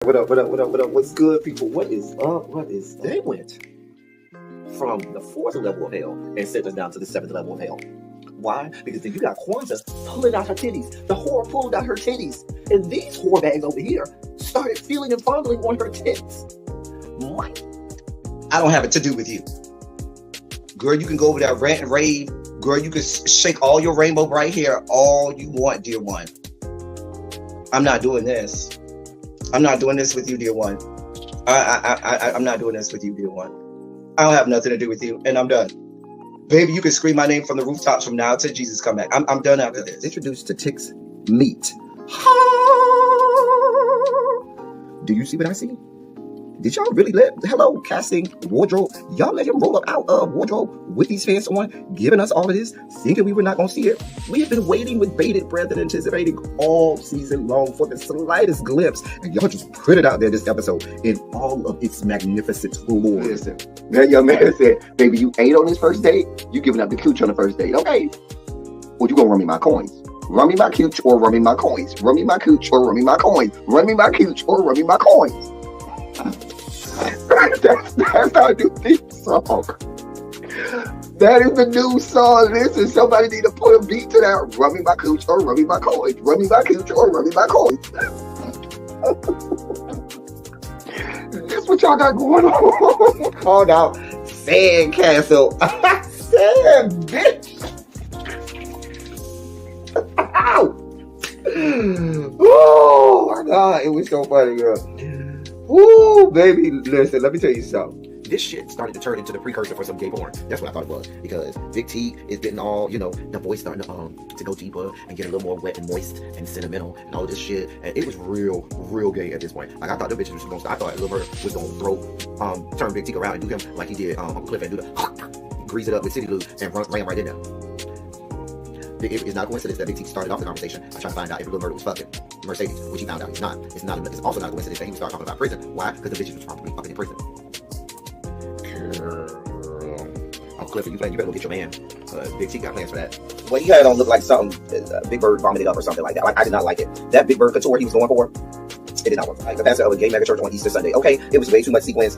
What up, what up, what up, what up? What's good, people? What is up? What is up? They went from the fourth level of hell and sent us down to the seventh level of hell. Why? Because then you got Kwanzaa pulling out her titties. The whore pulled out her titties. And these whore bags over here started feeling and fondling on her tits. What? I don't have it to do with you. Girl, you can go over there, rant and rave. Girl, you can shake all your rainbow bright hair all you want, dear one. I'm not doing this. I'm not doing this with you, dear one. I'm not doing this with you, dear one. I don't have nothing to do with you, and I'm done. Baby, you can scream my name from the rooftops from now till Jesus come back. I'm done after this. Introduced to Tick's meat. Do you see what I see? Did y'all really hello, casting, wardrobe, y'all let him roll up out of wardrobe with these pants on, giving us all of this, thinking we were not going to see it? We have been waiting with bated breath and anticipating all season long for the slightest glimpse, and y'all just put it out there this episode in all of its magnificent glory. Listen, that young man said, baby, you ate on this first date, you giving up the cooch on the first date, okay? Well, you gonna run me my coins. Run me my cooch or run me my coins. Run me my cooch or run me my coins. Run me my cooch or run me my coins. That's our new theme song. That is the new song. Listen, somebody need to put a beat to that. Run me my cooch or run me my coins. Run me my cooch or run me my coins. That's what y'all got going on. Called out Sandcastle. Sand, bitch. Ow. Oh my God, it was so funny, girl. Woo, baby, listen, let me tell you something. This shit started to turn into the precursor for some gay porn. That's what I thought it was. Because Big T is getting all, the voice starting to go deeper and get a little more wet and moist and sentimental and all this shit. And it was real gay at this point. Like, I thought the bitches was going to, I thought Lil Bird was going to turn Big T around and do him like he did Uncle Cliff and do the grease it up with City Lou and ran right in there. It's not a coincidence that Big T started off the conversation by trying to find out if Lil Murder was fucking Mercedes, which he found out he's not. It's also not a coincidence that he would start talking about prison. Why? Because the bitches was probably fucking in prison. Girl. Uncle Cliff, you better go get your man. Big T got plans for that. Well, he had it on look like something Big Bird vomited up or something like that. Like, I did not like it. That Big Bird couture he was going for, it did not work. Like the pastor of a gay mega church on Easter Sunday. Okay, it was way too much sequins.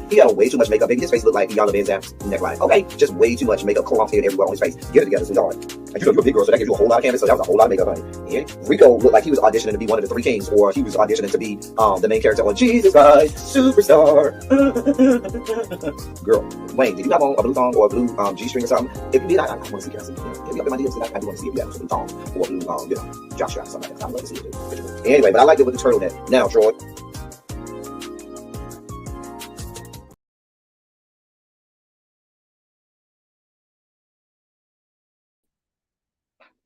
He had way too much makeup. Baby, his face looked like Yana Van Zam's neckline. Okay, just way too much makeup clumped here everywhere on his face. Get it together, sweetheart. Like, you're a big girl, so that gives you a whole lot of canvas. So that was a whole lot of makeup, honey. And Rico looked like he was auditioning to be one of the three kings, or he was auditioning to be the main character on Jesus Christ Superstar. Girl, Wayne, did you have on a blue thong or a blue G-string or something? If you did, I want to see you. Get me up in my DMs. I do want to see if you have a blue thong or a blue, jock strap or something like that. I'd love to see it. Anyway, but I liked it with the turtleneck. Now, Troy.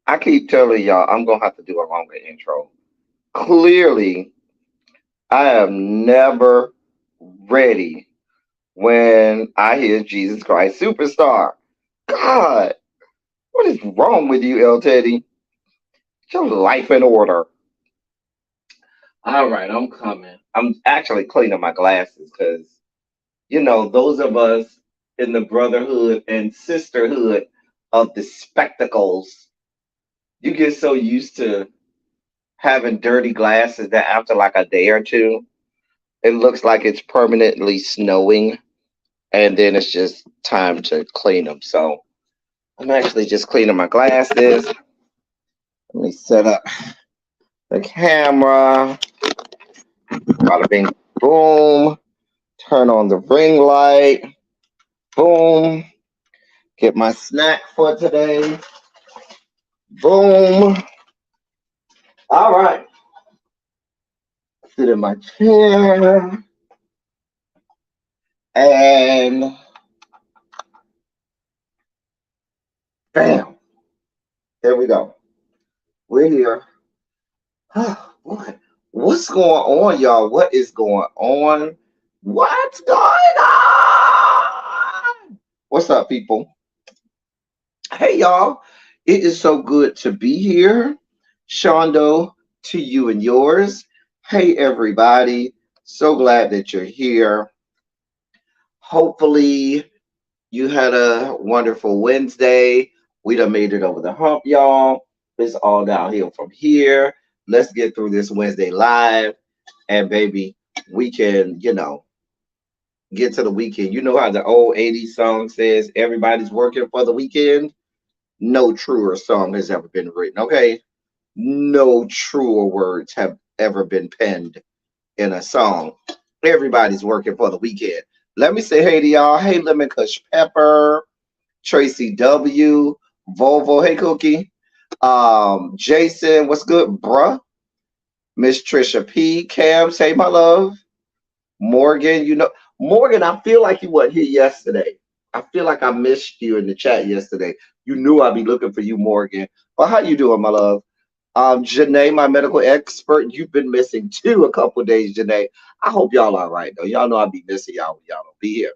I keep telling y'all, I'm going to have to do a longer intro. Clearly, I am never ready when I hear Jesus Christ Superstar. God, what is wrong with you, El Teddy? Get your life in order. All right, I'm coming. I'm actually cleaning my glasses because, those of us in the brotherhood and sisterhood of the spectacles, you get so used to having dirty glasses that after like a day or two, it looks like it's permanently snowing, and then it's just time to clean them. So I'm actually just cleaning my glasses. Let me set up the camera. Bada bing, boom. Turn on the ring light. Boom. Get my snack for today. Boom. All right. Sit in my chair. And bam. There we go. We're here. Oh, boy. What's going on, y'all? What is going on? What's going on? What's up, people? Hey, y'all. It is so good to be here. Shondo, to you and yours. Hey, everybody. So glad that you're here. Hopefully, you had a wonderful Wednesday. We done made it over the hump, y'all. It's all downhill from here. Let's get through this Wednesday live. and baby, we can, get to the weekend. You know how the old 80s song says everybody's working for the weekend? No truer song has ever been written, okay? No truer words have ever been penned in a song. Everybody's working for the weekend. Let me say hey to y'all. Hey, Lemon Kush Pepper, Tracy W, Volvo, hey Cookie. Jason, what's good, bruh? Miss Trisha P, Cam, say my love. Morgan, Morgan, I feel like you weren't here yesterday. I feel like I missed you in the chat yesterday. You knew I'd be looking for you, Morgan. Well, how you doing, my love? Janae, my medical expert, you've been missing too a couple of days, Janae. I hope y'all all right though. Y'all know I'll be missing y'all when y'all don't be here.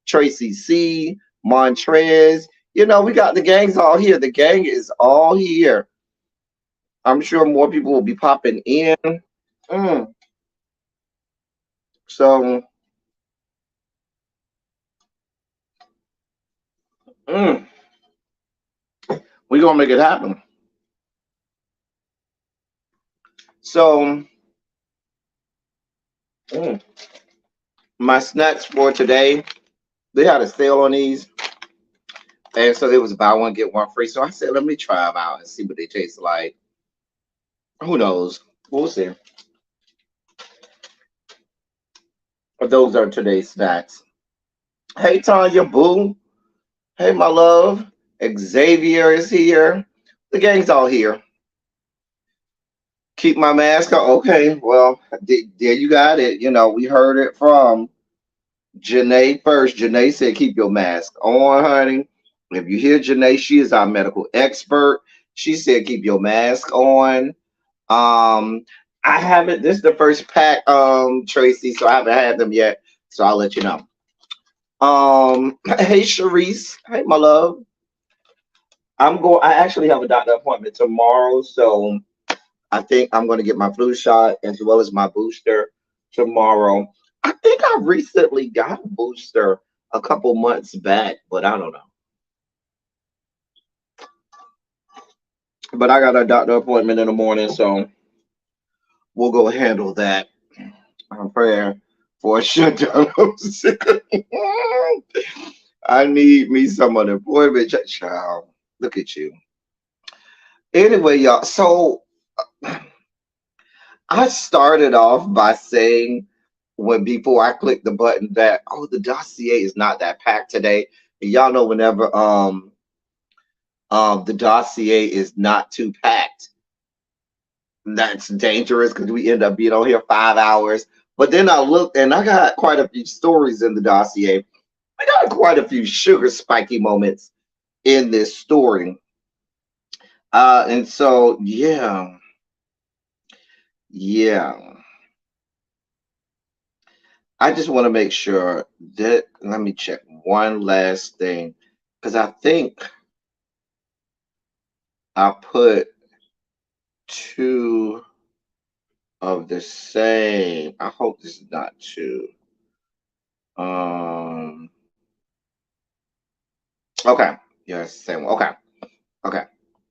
Tracy C, Montrez, we got the gangs all here. The gang is all here. I'm sure more people will be popping in. Mm. So, mm, we're gonna make it happen. So, mm, my snacks for today, they had a sale on these, and so it was buy one get one free. So I said, let me try them out and see what they taste like. Who knows? We'll see. But those are today's snacks. Hey, Tanya Boo. Hey, my love. Xavier is here. The gang's all here. Keep my mask on. Okay, well, there you got it. We heard it from Janae first. Janae said, keep your mask on, honey. If you hear Janae, she is our medical expert. She said, keep your mask on. I haven't, this is the first pack, Tracy, so I haven't had them yet. So I'll let you know. Hey, Sharice. Hey, my love. I actually have a doctor appointment tomorrow. So I think I'm going to get my flu shot as well as my booster tomorrow. I think I recently got a booster a couple months back, but I don't know. But I got a doctor appointment in the morning, so we'll go handle that. I'm praying for a shutdown. I need me some unemployment. Child, look at you. Anyway, y'all. So I started off by saying before I clicked the button that the dossier is not that packed today. And y'all know whenever the dossier is not too packed, that's dangerous because we end up being on here 5 hours. But then I looked and I got quite a few stories in the dossier. I got quite a few sugar spiky moments in this story. And so yeah. I just want to make sure that, let me check one last thing, because I think I put two of the same. I hope this is not two. Okay. Yeah, same one. Okay.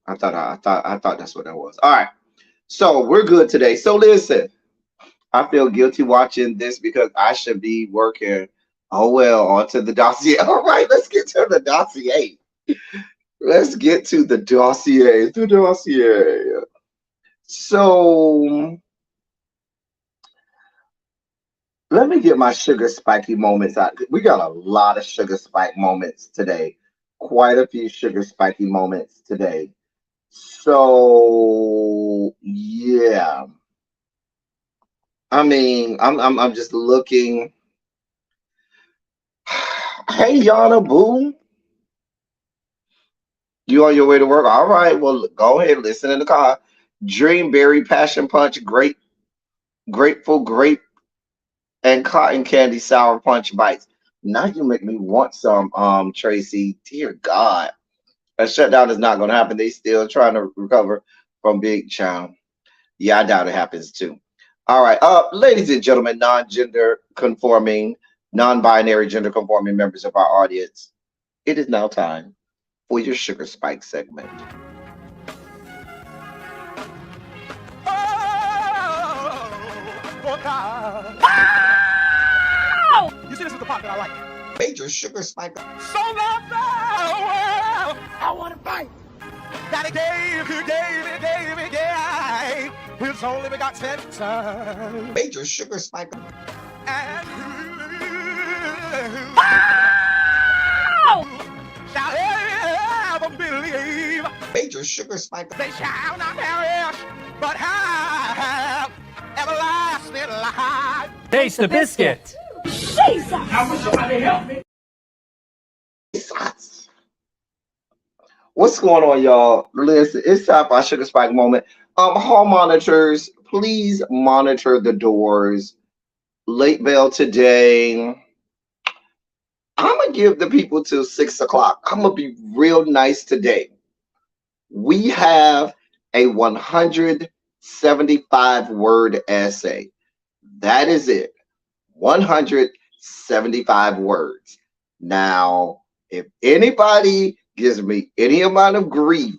I thought that's what that was. All right. So we're good today. So listen, I feel guilty watching this because I should be working onto the dossier. All right, let's get to the dossier. Let's get to the dossier. The dossier. So let me get my sugar spiky moments out. We got a lot of sugar spike moments today. Quite a few sugar spiky moments today. So yeah. I mean, I'm just looking. Hey, Yana Boo. You on your way to work? All right. Well, go ahead. Listen in the car. Dreamberry, Passion Punch, Grateful Grape, and Cotton Candy Sour Punch Bites. Now you make me want some, Tracy. Dear God. A shutdown is not going to happen. They still trying to recover from Big Child. Yeah, I doubt it happens too. All right. Ladies and gentlemen, non-gender conforming, non-binary gender conforming members of our audience, it is now time for your sugar spike segment. You see, this is the part that I like. Major sugar spike. So loved the world, I want to fight. That he gave his only begotten son. Major sugar spike. And shall ever believe. Major sugar spike. They shall not perish, but have everlasting life. Taste the biscuit. Jesus! I wish somebody help me. What's going on, y'all? Listen, it's time for our sugar spike moment. Hall monitors, please monitor the doors. Late bell today. I'm gonna give the people till 6 o'clock. I'm gonna be real nice today. We have a 175 word essay. That is it. 175 words. Now, if anybody gives me any amount of grief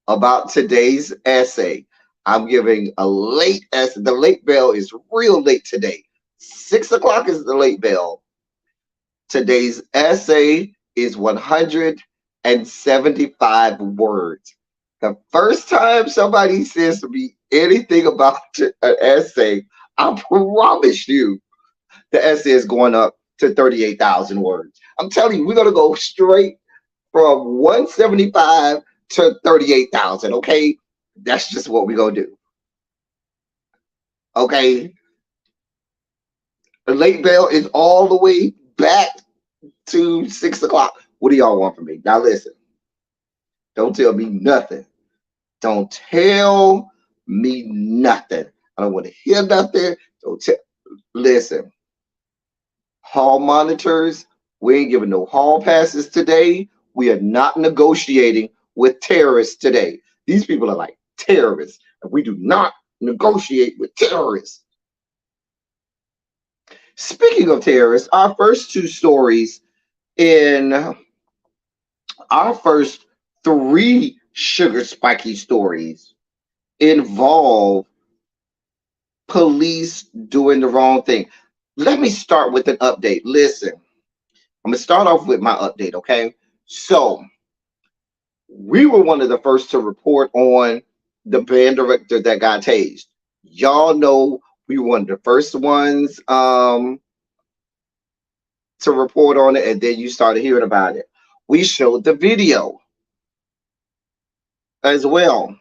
about today's essay, I'm giving a late essay. The late bell is real late today. 6 o'clock is the late bell. Today's essay is 175 words. The first time somebody says to me anything about an essay, I promise you the essay is going up to 38,000 words. I'm telling you, we're going to go straight from 175 to 38,000, okay? That's just what we're going to do. Okay? The late bell is all the way back to 6 o'clock. What do y'all want from me? Now listen. Don't tell me nothing. Don't tell me nothing. I don't want to hear nothing. Don't tell. Listen. Hall monitors, we ain't giving no hall passes today. We are not negotiating with terrorists today. These people are like terrorists, and we do not negotiate with terrorists. Speaking of terrorists, our first two stories in our first three sugar spiky stories involve police doing the wrong thing. Let me start with an update. Listen, I'm going to start off with my update, okay? So, we were one of the first to report on the band director that got tased. Y'all know we were one of the first ones to report on it, and then you started hearing about it. We showed the video as well.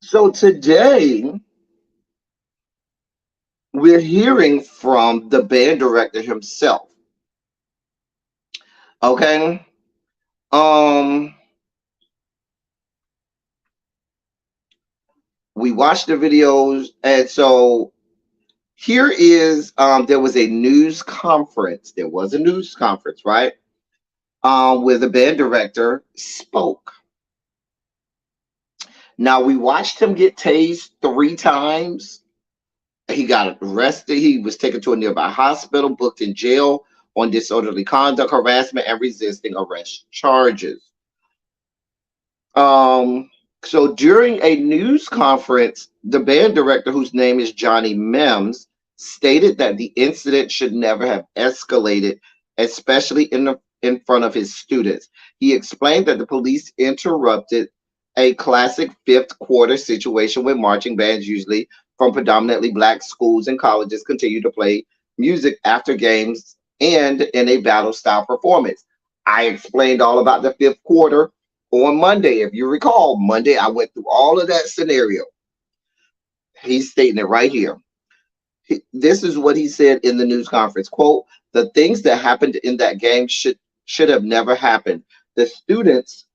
So today, we're hearing from the band director himself. Okay. We watched the videos, and so here is there was a news conference. There was a news conference, right? Where the band director spoke. Now we watched him get tased 3 times. He got arrested. He was taken to a nearby hospital, booked in jail on disorderly conduct, harassment, and resisting arrest charges. So during a news conference, the band director, whose name is Johnny Mims, stated that the incident should never have escalated, especially in front of his students. He explained that the police interrupted a classic fifth quarter situation when marching bands, usually from predominantly black schools and colleges, continue to play music after games and in a battle style performance. I explained all about the fifth quarter on Monday. If you recall, Monday I went through all of that scenario. He's stating it right here. This is what he said in the news conference. Quote, "The things that happened in that game should have never happened. The students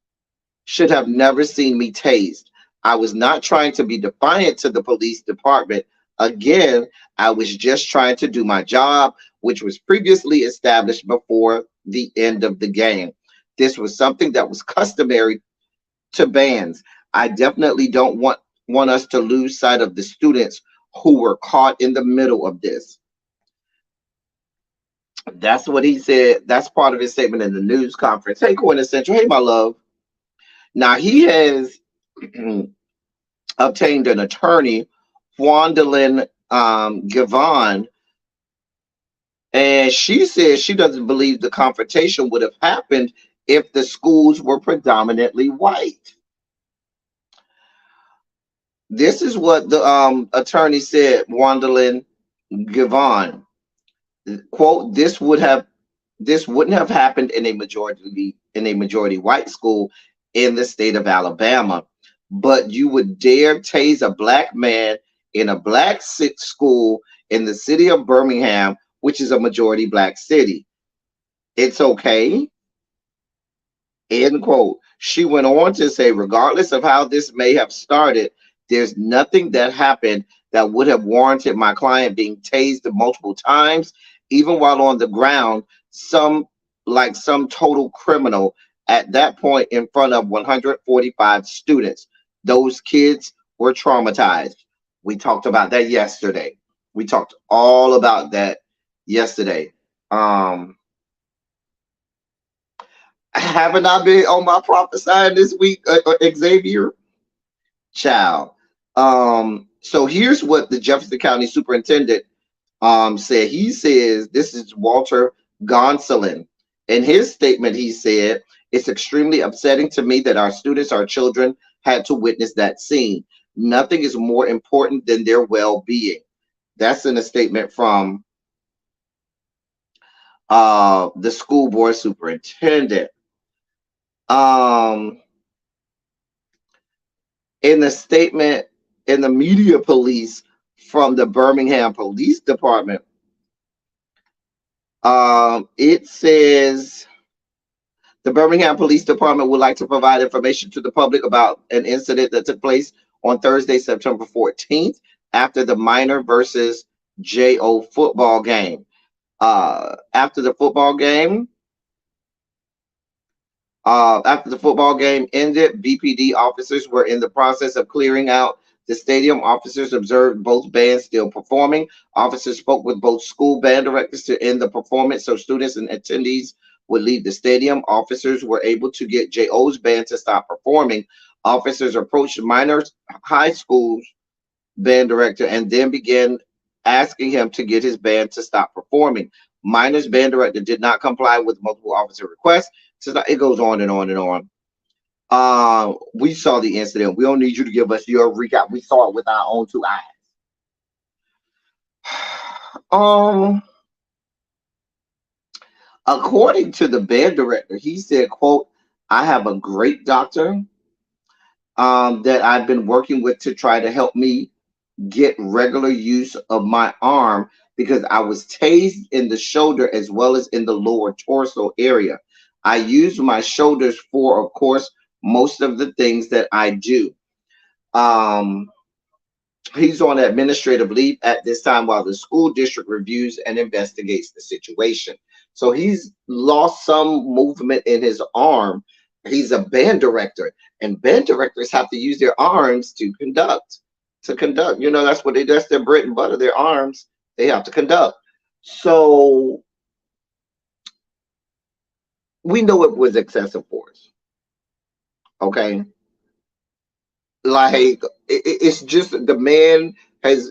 should have never seen me tased. I was not trying to be defiant to the police department. Again, I was just trying to do my job, which was previously established before the end of the game. This was something that was customary to bands. I definitely don't want us to lose sight of the students who were caught in the middle of this." That's what he said. That's part of his statement in the news conference. Hey, Quintessential. Hey, my love. Now, he has obtained an attorney, Wandalyn Gavon, and she says she doesn't believe the confrontation would have happened if the schools were predominantly white. This is what the attorney said, Wandalyn Gavon. Quote, this wouldn't have happened in a majority white school in the state of Alabama, but you would dare tase a black man in a black school in the city of Birmingham, which is a majority black city. It's okay. End quote. She went on to say, regardless of how this may have started, there's nothing that happened that would have warranted my client being tased multiple times, even while on the ground, some total criminal at that point in front of 145 students. Those kids were traumatized. We talked about that yesterday. We talked all about that yesterday. Haven't I been on my prophesying this week, Xavier? Child. So here's what the Jefferson County Superintendent said. He says, this is Walter Gonsolin. In his statement, he said, it's extremely upsetting to me that our students, our children, had to witness that scene. Nothing is more important than their well-being. That's in a statement from the school board superintendent. In the statement in the media police from the Birmingham Police Department, it says the Birmingham Police Department would like to provide information to the public about an incident that took place on Thursday, September 14th, after the Minor versus JO football game. After the football game ended, BPD officers were in the process of clearing out the stadium. Officers observed both bands still performing. Officers spoke with both school band directors to end the performance so students and attendees would leave the stadium. Officers were able to get JO's band to stop performing. Officers approached Minor High School's band director and then began asking him to get his band to stop performing. Minor's band director did not comply with multiple officer requests. So it goes on and on and on. We saw the incident. We don't need you to give us your recap. We saw it with our own two eyes. According to the band director, he said, quote, I have a great doctor that I've been working with to try to help me get regular use of my arm because I was tased in the shoulder as well as in the lower torso area. I use my shoulders for, of course, most of the things that I do. He's on administrative leave at this time while the school district reviews and investigates the situation. So he's lost some movement in his arm. He's a band director, and band directors have to use their arms to conduct. You know, that's their bread and butter, their arms. They have to conduct. So we know it was excessive force. Okay. Like it's just the man has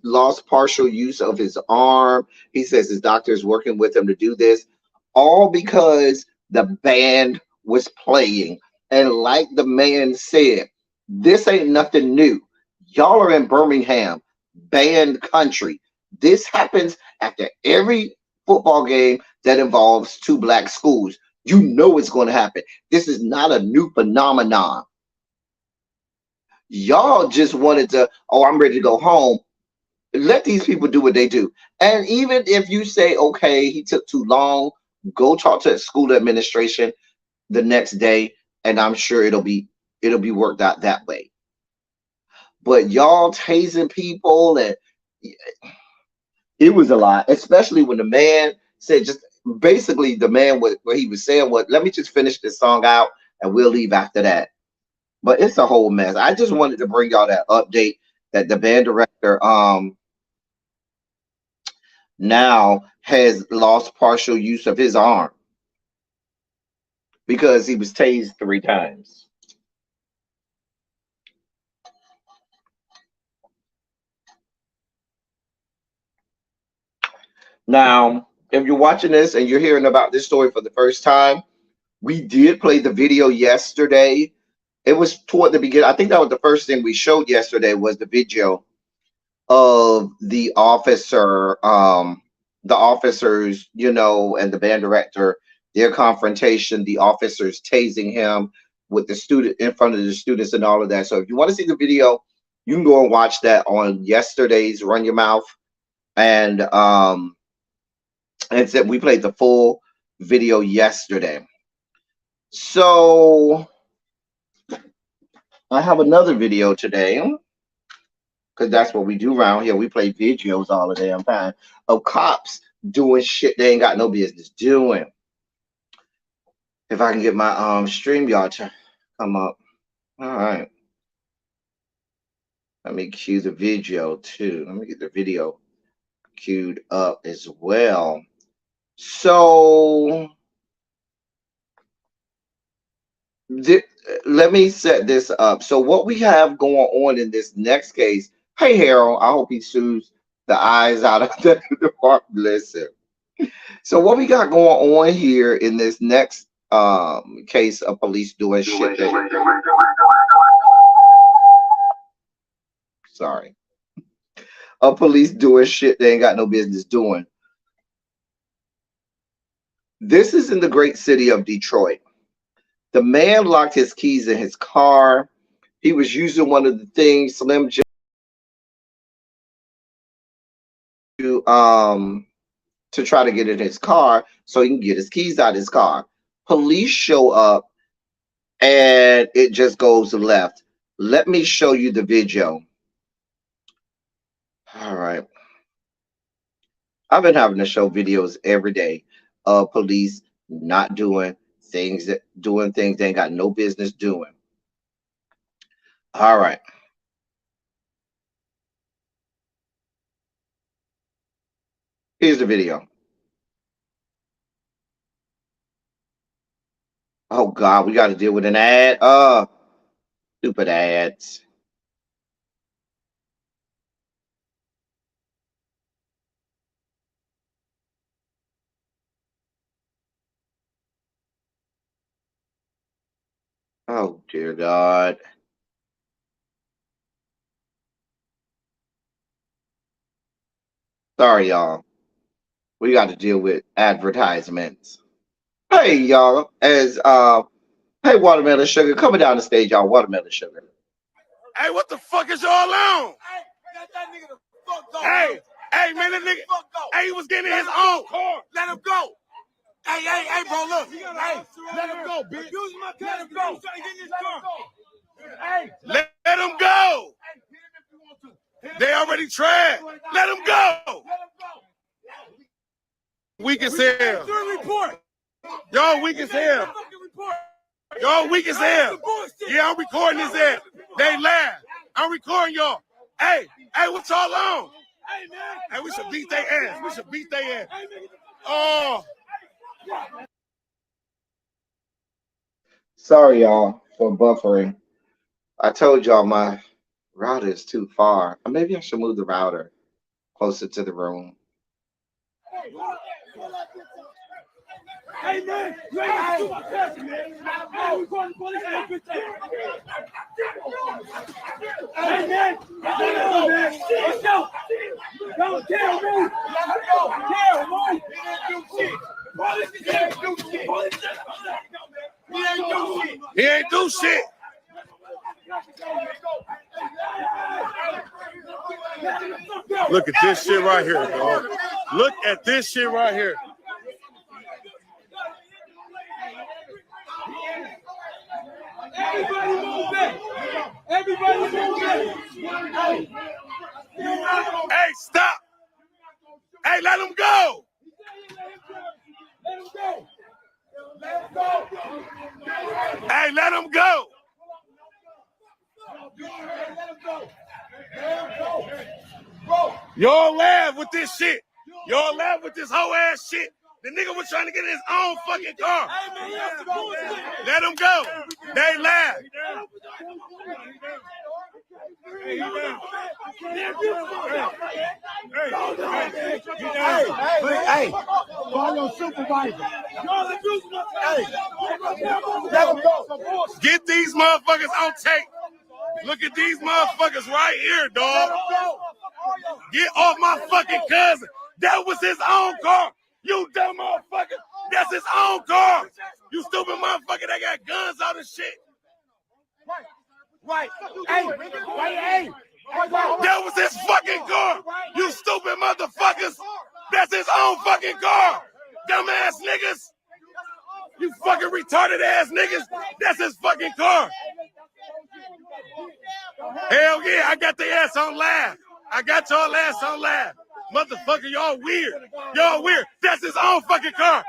lost partial use of his arm. He says his doctor is working with him to do this, all because the band was playing. And like the man said, this ain't nothing new. Y'all are in Birmingham, band country. This happens after every football game that involves two black schools. You know it's going to happen. This is not a new phenomenon. Y'all just wanted to, oh, I'm ready to go home. Let these people do what they do. And even if you say, okay, he took too long, go talk to school administration the next day, and I'm sure it'll be worked out that way. But y'all tasing people, and it was a lot, especially when the man said, just basically the man, what he was saying was, let me just finish this song out and we'll leave after that. But it's a whole mess. I just wanted to bring y'all that update that the band director now has lost partial use of his arm because he was tased 3 times. Now, if you're watching this and you're hearing about this story for the first time, we did play the video yesterday. It was toward the beginning. I think that was the first thing we showed yesterday was the video of the officers, and the band director, their confrontation, the officers tasing him with the student in front of the students and all of that. So if you want to see the video, you can go and watch that on yesterday's Run Your Mouth. And said we played the full video yesterday. So I have another video today, because that's what we do around here. We play videos all the damn time of cops doing shit they ain't got no business doing. If I can get my StreamYard to come up. All right. Let me cue the video too. Let me get the video queued up as well. So let me set this up. So what we have going on in this next case, hey Harold, I hope he sues the eyes out of the department. Listen. So what we got going on here in this next case of police doing shit. Sorry. Of police doing shit they ain't got no business doing. This is in the great city of Detroit. The man locked his keys in his car. He was using one of the things Slim Jim to try to get in his car so he can get his keys out of his car. Police show up and it just goes left. Let me show you the video. All right. I've been having to show videos every day of police not doing things they ain't got no business doing. All right. Here's the video. Oh God, we got to deal with an ad. Stupid ads. Oh dear God. Sorry, y'all. We got to deal with advertisements. Hey, y'all. Hey, Watermelon Sugar, coming down the stage, y'all. Watermelon Sugar. Hey, what the fuck is y'all on? Hey, let that nigga the fuck go. Hey, man, that nigga. Hey, he was getting in his own car. Let him go. Hey, bro, look. Hey, let him go, bitch. Let him go. Hey, let him go. They already tried. Let him go. Weak as hell. Y'all weak as hell. Y'all weak as hell. Yeah, I'm recording his ass. They laugh. I'm recording y'all. Hey, what y'all on? Hey, we should beat their ass. We should beat their ass. Oh. Sorry, y'all, for buffering. I told y'all my router is too far. Or maybe I should move the router closer to the room. Hey, man, you ain't got to do my cousin, man. Hey, we calling the police on this bitch. Hey, man, let's go, man. Let's go. Don't tell me. Let's go. Tell me. He ain't do shit. He ain't do shit. Look at this shit right here, dog. Look at this shit right here. Everybody move back. Everybody move back. Hey, stop. Hey, let him go. Let him go. Let him go. Hey, let him go. Y'all laugh with this shit. Y'all laugh with this whole ass shit. The nigga was trying to get in his own fucking car. Let him go. They laugh. Hey, call your supervisor. Get these motherfuckers on tape. Look at these motherfuckers right here, dog. Get off my fucking cousin. That was his own car. You dumb motherfucker. That's his own car. You stupid motherfucker. They got guns out and shit. Right. Hey. That was his fucking car. You stupid motherfuckers. That's his own fucking car. Dumbass niggas. You fucking retarded ass niggas. That's his fucking car. Hell yeah, I got their ass on live. I got y'all ass on live. Motherfucker, y'all weird. Y'all weird. That's his own fucking car.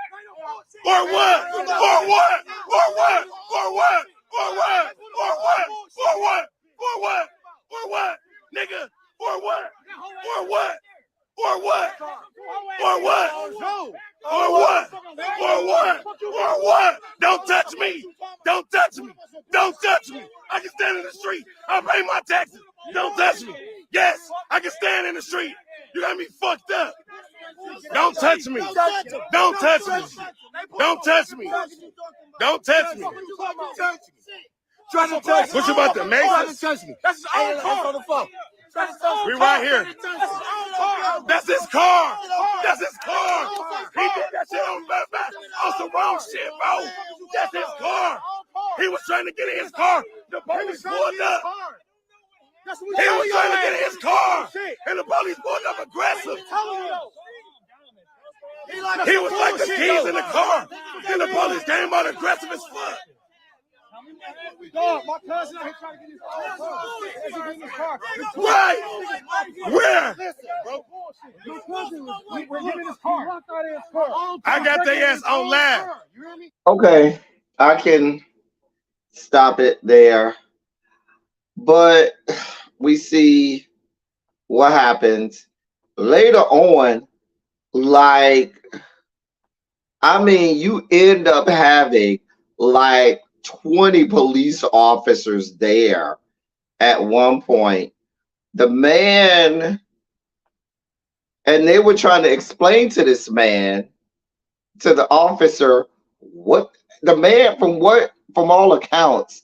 Or what? Or what? Or what? Or what? Or what? Or what? Or what? Or what? Or what? Nigga? Or what? Or what? Or what? Or what? Or what? Or what? Or what? Don't touch me. Don't touch me. Don't touch me. I can stand in the street. I pay my taxes. Don't touch me. Yes, I can stand in the street. You got me fucked up. Don't touch me. Don't touch me. Don't touch me. Don't touch me. Try to touch me. What you about to make us? That's his own car. We right here. That's his car. That's his car. He did that shit on some wrong shit, bro. That's his car. He was trying to get in his car. The police pulled up. He was trying to get in his car. And the police pulled up aggressive. He was like the keys in the car. And the police came out aggressive as fuck. Dog, my cousin out here trying to get his car. Right. Where? We're getting his car. I got their ass on live. Okay, I can stop it there. But we see what happens later on. Like, I mean, you end up having like 20 police officers there at one point. The man, and they were trying to explain to this man, to the officer, what the man, from all accounts,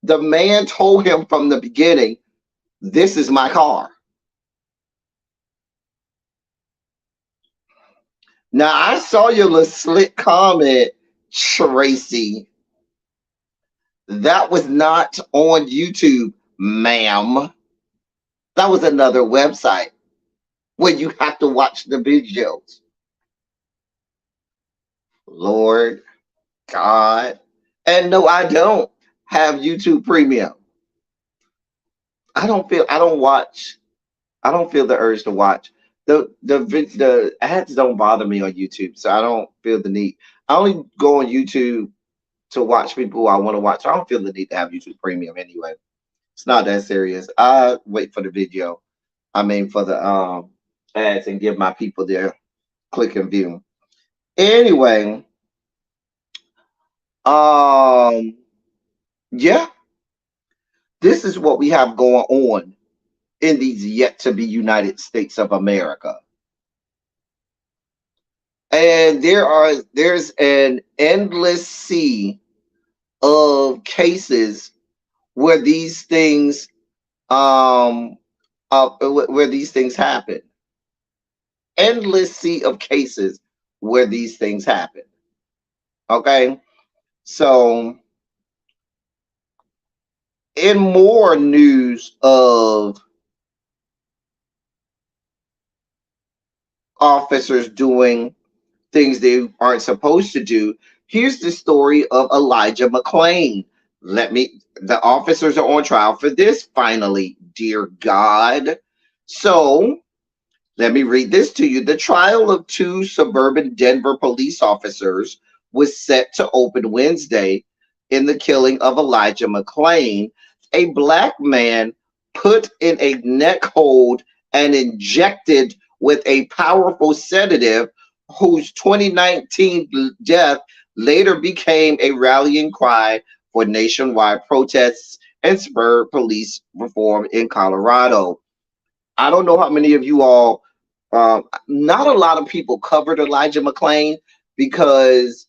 the man told him from the beginning, this is my car. Now, I saw your little slick comment, Tracy. That was not on YouTube, ma'am. That was another website where you have to watch the videos. Lord God. And no, I don't have YouTube Premium. I don't feel the urge to watch. The ads don't bother me on YouTube, so I don't feel the need. I only go on YouTube to watch people who I want to watch. So I don't feel the need to have YouTube Premium anyway. It's not that serious. I wait for the video. I mean, for the ads, and give my people their click and view. Anyway, yeah, this is what we have going on in these yet to be United States of America. And there's an endless sea of cases where these things happen. Endless sea of cases where these things happen. Okay, so in more news of officers doing things they aren't supposed to do, here's the story of Elijah McClain. The officers are on trial for this finally, dear God. So let me read this to you. The trial of 2 suburban Denver police officers was set to open Wednesday in the killing of Elijah McClain, a black man put in a neck hold and injected with a powerful sedative, whose 2019 death later became a rallying cry for nationwide protests and spurred police reform in Colorado. I don't know how many of you all, not a lot of people covered Elijah McClain because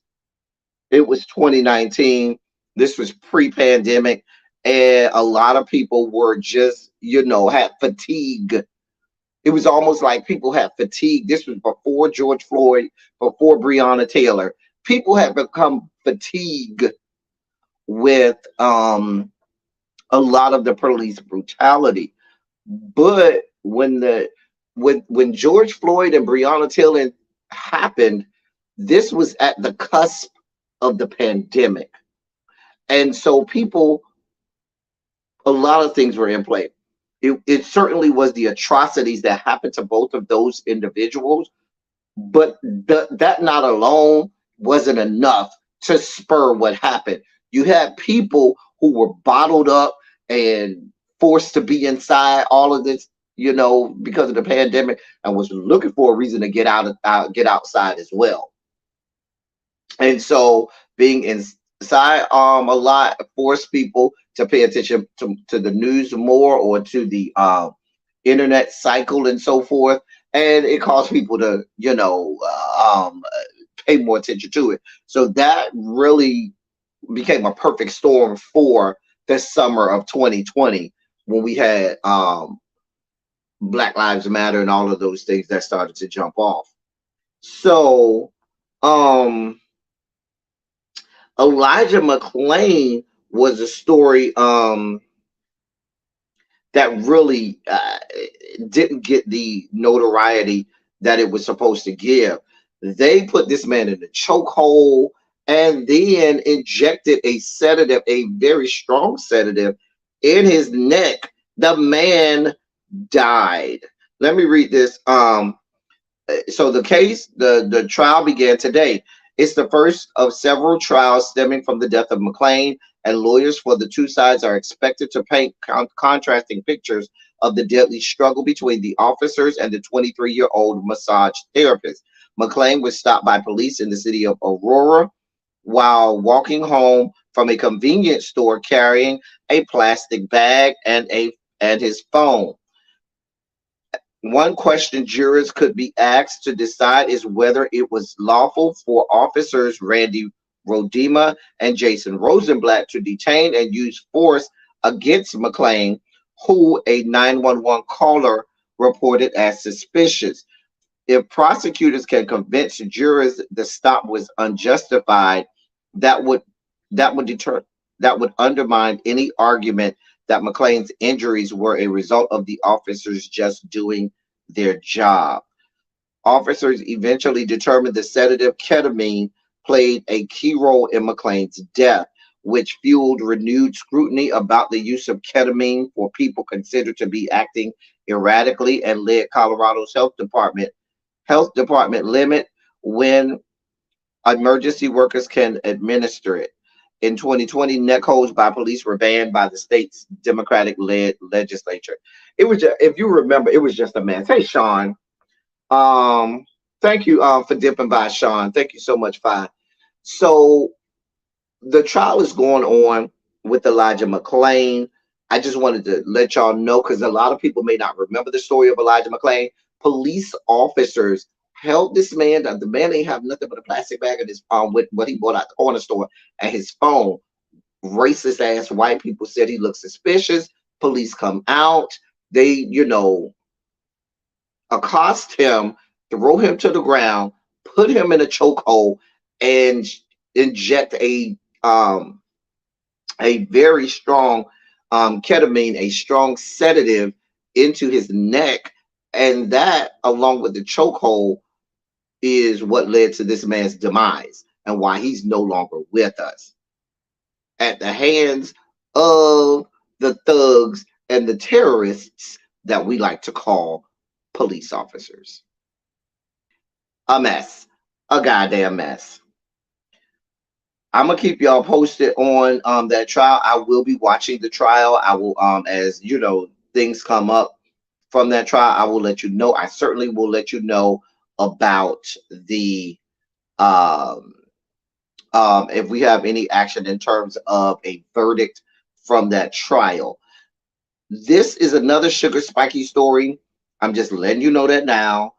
it was 2019. This was pre-pandemic, and a lot of people were just, had fatigue. It was almost like people had fatigue. This was before George Floyd, before Breonna Taylor. People had become fatigued with a lot of the police brutality. But when George Floyd and Breonna Taylor happened, this was at the cusp of the pandemic. And so a lot of things were in play. It certainly was the atrocities that happened to both of those individuals, but that not alone wasn't enough to spur what happened. You had people who were bottled up and forced to be inside all of this, because of the pandemic, and was looking for a reason to get get outside as well. And so being inside a lot forced people to pay attention to the news more, or to the internet cycle and so forth. And it caused people to, pay more attention to it. So that really became a perfect storm for the summer of 2020, when we had Black Lives Matter and all of those things that started to jump off. So Elijah McClain was a story that really didn't get the notoriety that it was supposed to give. They put this man in a chokehold and then injected a sedative, a very strong sedative, in his neck. The man died. Let me read this. So the trial began today. It's the first of several trials stemming from the death of McClain, and lawyers for the two sides are expected to paint contrasting pictures of the deadly struggle between the officers and the 23-year-old massage therapist. McClain was stopped by police in the city of Aurora while walking home from a convenience store carrying a plastic bag and his phone. One question jurors could be asked to decide is whether it was lawful for officers Randy Rodema and Jason Rosenblatt to detain and use force against McClain, who a 911 caller reported as suspicious. If prosecutors can convince jurors the stop was unjustified, that would undermine any argument that McClain's injuries were a result of the officers just doing their job. Officers eventually determined the sedative ketamine played a key role in McClain's death, which fueled renewed scrutiny about the use of ketamine for people considered to be acting erratically, and led Colorado's health department limit when emergency workers can administer it. In 2020, neck holds by police were banned by the state's Democratic-led legislature. It was just, if you remember, it was just a mess. Hey, Sean, thank you for dipping by, Sean. Thank you so much, Fi. So the trial is going on with Elijah McClain. I just wanted to let y'all know, because a lot of people may not remember the story of Elijah McClain. Police officers held this man. The man ain't have nothing but a plastic bag in his with what he bought out the corner store and his phone. Racist ass white people said he looked suspicious. Police come out. They, accost him, throw him to the ground, put him in a chokehold, and inject a very strong ketamine, a strong sedative, into his neck. And that, along with the chokehold, is what led to this man's demise and why he's no longer with us, at the hands of the thugs and the terrorists that we like to call police officers. A mess, a goddamn mess. I'm gonna keep y'all posted on that trial. I will be watching the trial. I will, as things come up from that trial, I will let you know. I certainly will let you know about the if we have any action in terms of a verdict from that trial. This is another sugar spiky story. I'm just letting you know that now.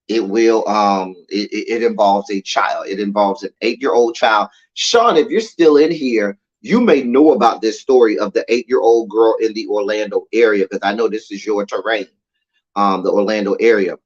It involves a child. It involves an 8-year-old child. Sean, if you're still in here, you may know about this story of the 8-year-old girl in the Orlando area, because I know this is your terrain, the Orlando area.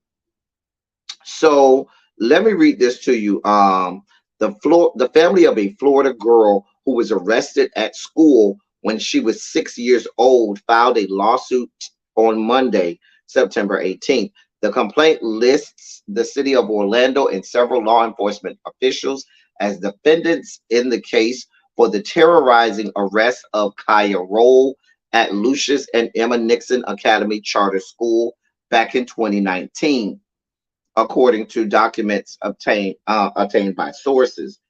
So let me read this to you. The family of a Florida girl who was arrested at school when she was 6 years old filed a lawsuit on Monday, September 18th. The complaint lists the city of Orlando and several law enforcement officials as defendants in the case for the terrorizing arrest of Kaya Roll at Lucius and Emma Nixon Academy Charter School back in 2019, according to documents obtained by sources.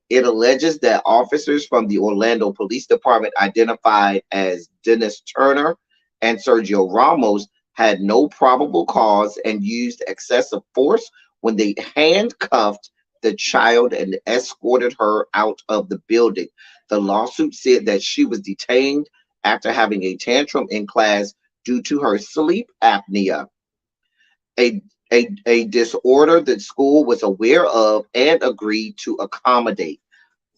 It alleges that officers from the Orlando Police Department, identified as Dennis Turner and Sergio Ramos, had no probable cause and used excessive force when they handcuffed the child and escorted her out of the building. The lawsuit said that she was detained after having a tantrum in class due to her sleep apnea, a disorder that school was aware of and agreed to accommodate.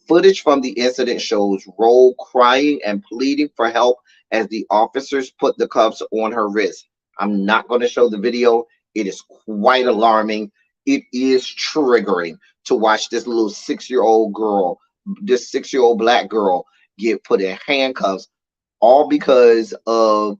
Footage from the incident shows Roll crying and pleading for help as the officers put the cuffs on her wrist. I'm not going to show the video. It is quite alarming. It is triggering to watch this little 6-year-old girl, this 6-year-old black girl, get put in handcuffs, all because of,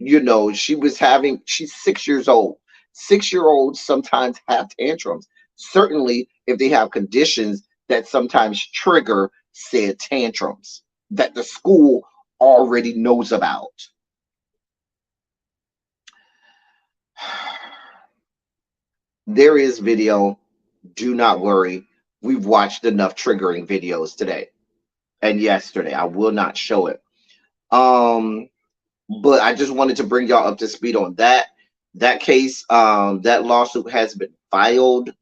she's 6 years old. 6-year-olds sometimes have tantrums, certainly if they have conditions that sometimes trigger said tantrums that the school already knows about. There is video. Do not worry. We've watched enough triggering videos today and yesterday. I will not show it. But I just wanted to bring y'all up to speed on that case. That lawsuit has been filed.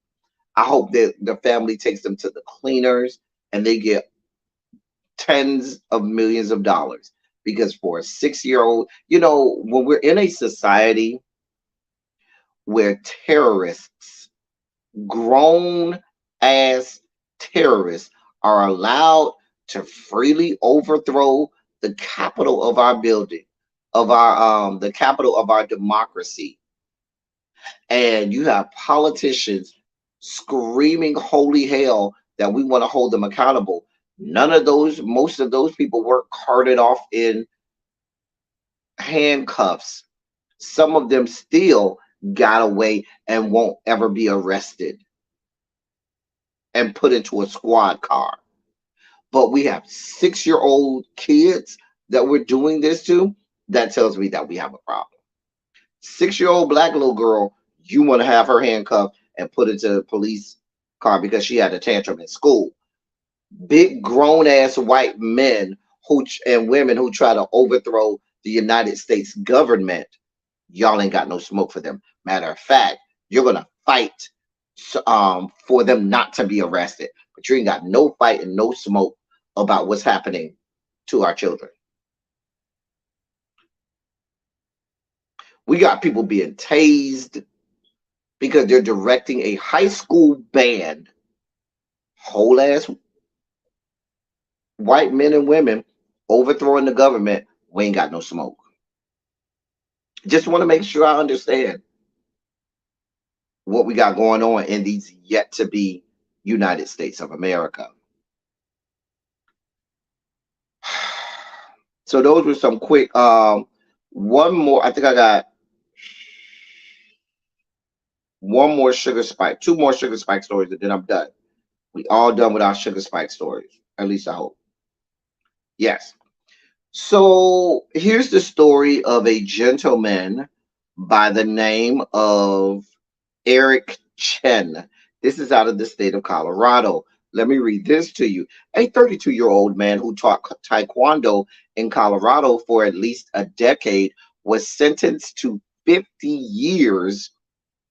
I hope that the family takes them to the cleaners and they get tens of millions of dollars, because for a 6-year-old, when we're in a society where terrorists, grown ass terrorists, are allowed to freely overthrow the capital of our building, the capital of our democracy, and you have politicians screaming holy hell that we want to hold them accountable. Most of those people were carted off in handcuffs. Some of them still got away and won't ever be arrested and put into a squad car. But we have 6-year-old kids that we're doing this to. That tells me that we have a problem. 6-year-old black little girl, you want to have her handcuffed and put into the police car because she had a tantrum in school. Big grown ass white men and women who try to overthrow the United States government, y'all ain't got no smoke for them. Matter of fact, you're gonna fight for them not to be arrested, but you ain't got no fight and no smoke about what's happening to our children. We got people being tased because they're directing a high school band, whole ass white men and women overthrowing the government. We ain't got no smoke. Just want to make sure I understand what we got going on in these yet to be United States of America. So those were some quick, one more, I think I got one more sugar spike, 2 more sugar spike stories, and then I'm done. We all done with our sugar spike stories, at least I hope. Yes. So here's the story of a gentleman by the name of Eric Chen. This is out of the state of Colorado. Let me read this to you. A 32-year-old man who taught Taekwondo in Colorado for at least a decade was sentenced to 50 years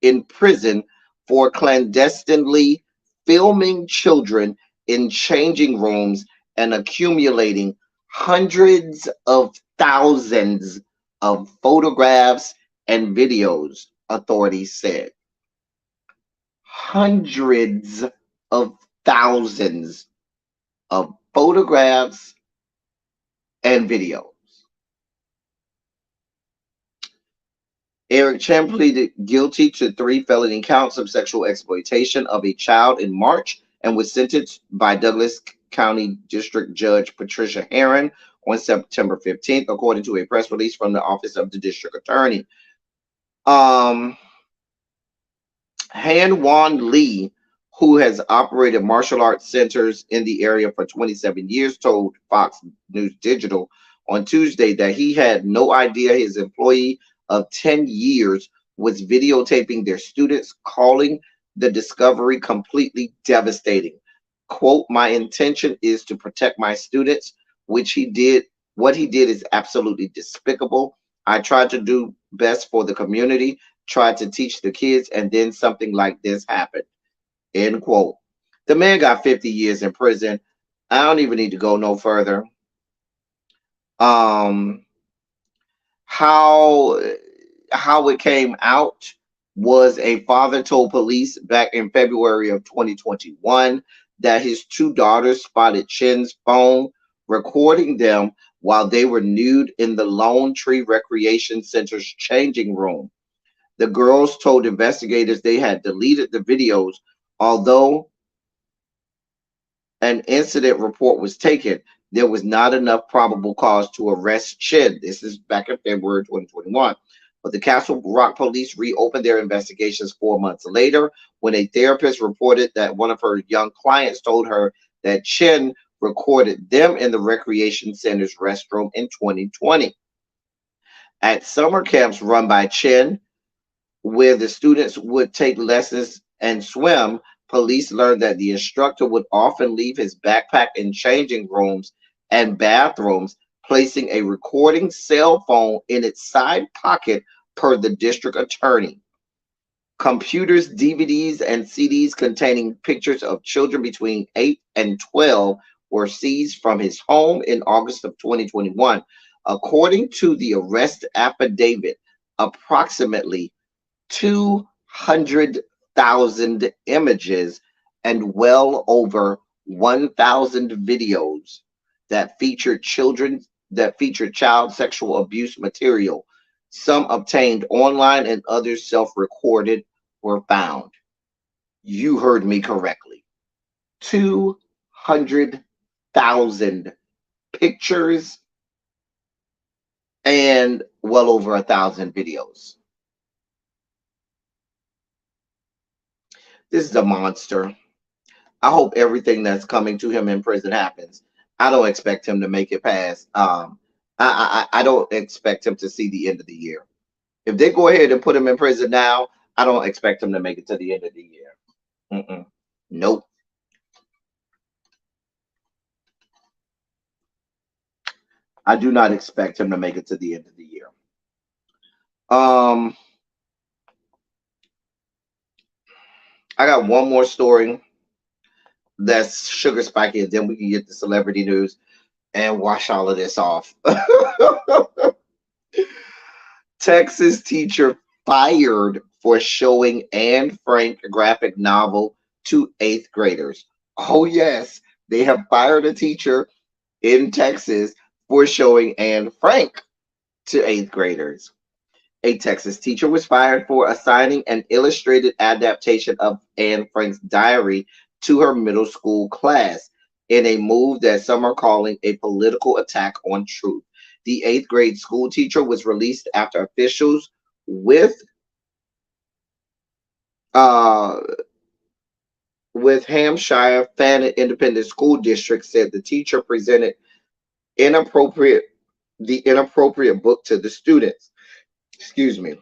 in prison for clandestinely filming children in changing rooms and accumulating hundreds of thousands of photographs and videos, authorities said. Hundreds of thousands of photographs and videos. Eric Chen pleaded guilty to 3 felony counts of sexual exploitation of a child in March and was sentenced by Douglas County District Judge Patricia Herron on September 15th, according to a press release from the Office of the District Attorney. Han Wan Lee, who has operated martial arts centers in the area for 27 years, told Fox News Digital on Tuesday that he had no idea his employee of 10 years was videotaping their students, calling the discovery completely devastating. Quote, "My intention is to protect my students, which he did. What he did is absolutely despicable. I tried to do best for the community, tried to teach the kids, and then something like this happened." End quote. The man got 50 years in prison. I don't even need to go no further. How it came out was a father told police back in February of 2021 that his 2 daughters spotted Chen's phone recording them while they were nude in the Lone Tree Recreation Center's changing room. The girls told investigators they had deleted the videos, although an incident report was taken. There was not enough probable cause to arrest Chen. This is back in February 2021. But the Castle Rock police reopened their investigations 4 months later when a therapist reported that one of her young clients told her that Chen recorded them in the recreation center's restroom in 2020. At summer camps run by Chen, where the students would take lessons and swim, police learned that the instructor would often leave his backpack in changing rooms and bathrooms, placing a recording cell phone in its side pocket, per the district attorney. Computers, DVDs, and CDs containing pictures of children between 8 and 12 were seized from his home in August of 2021. According to the arrest affidavit, approximately 200,000 images and well over 1,000 videos that featured child sexual abuse material, some obtained online and others self-recorded, were found. You heard me correctly. 200,000 pictures and well over 1,000 videos. This is a monster. I hope everything that's coming to him in prison happens. I don't expect him to make it past. I don't expect him to see the end of the year. If they go ahead and put him in prison now, I don't expect him to make it to the end of the year. Nope. I do not expect him to make it to the end of the year. I got one more story that's sugar spiky, and then we can get the celebrity news and wash all of this off. Texas teacher fired for showing Anne Frank graphic novel to 8th graders. Oh yes, they have fired a teacher in Texas for showing Anne Frank to 8th graders. A Texas teacher was fired for assigning an illustrated adaptation of Anne Frank's diary to her middle school class, in a move that some are calling a political attack on truth. The 8th grade school teacher was released after officials with Hampshire Fannin Independent School District said the teacher presented the inappropriate book to the students. Excuse me.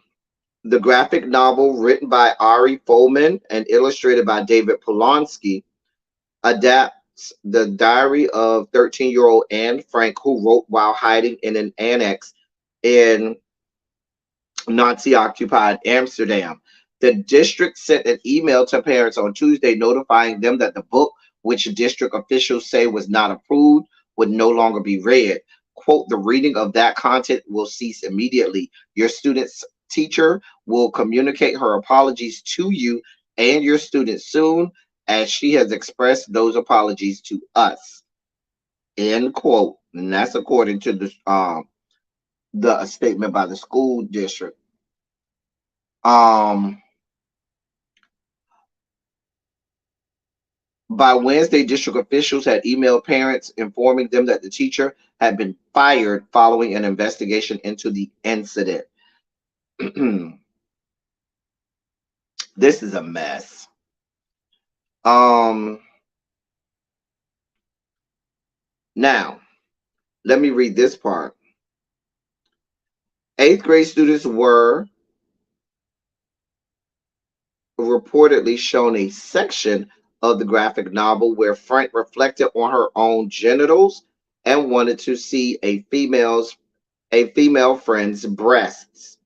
The graphic novel, written by Ari Folman and illustrated by David Polonsky, adapts the diary of 13-year-old Anne Frank, who wrote while hiding in an annex in Nazi-occupied Amsterdam. The district sent an email to parents on Tuesday notifying them that the book, which district officials say was not approved, would no longer be read. Quote, the reading of that content will cease immediately. Your student's teacher will communicate her apologies to you and your student soon, as she has expressed those apologies to us. End quote. And that's according to the statement by the school district. Um, by Wednesday, district officials had emailed parents informing them that the teacher had been fired following an investigation into the incident. This is a mess. Now, let me read this part. Eighth grade students were reportedly shown a section of the graphic novel where Frank reflected on her own genitals and wanted to see a female friend's breasts.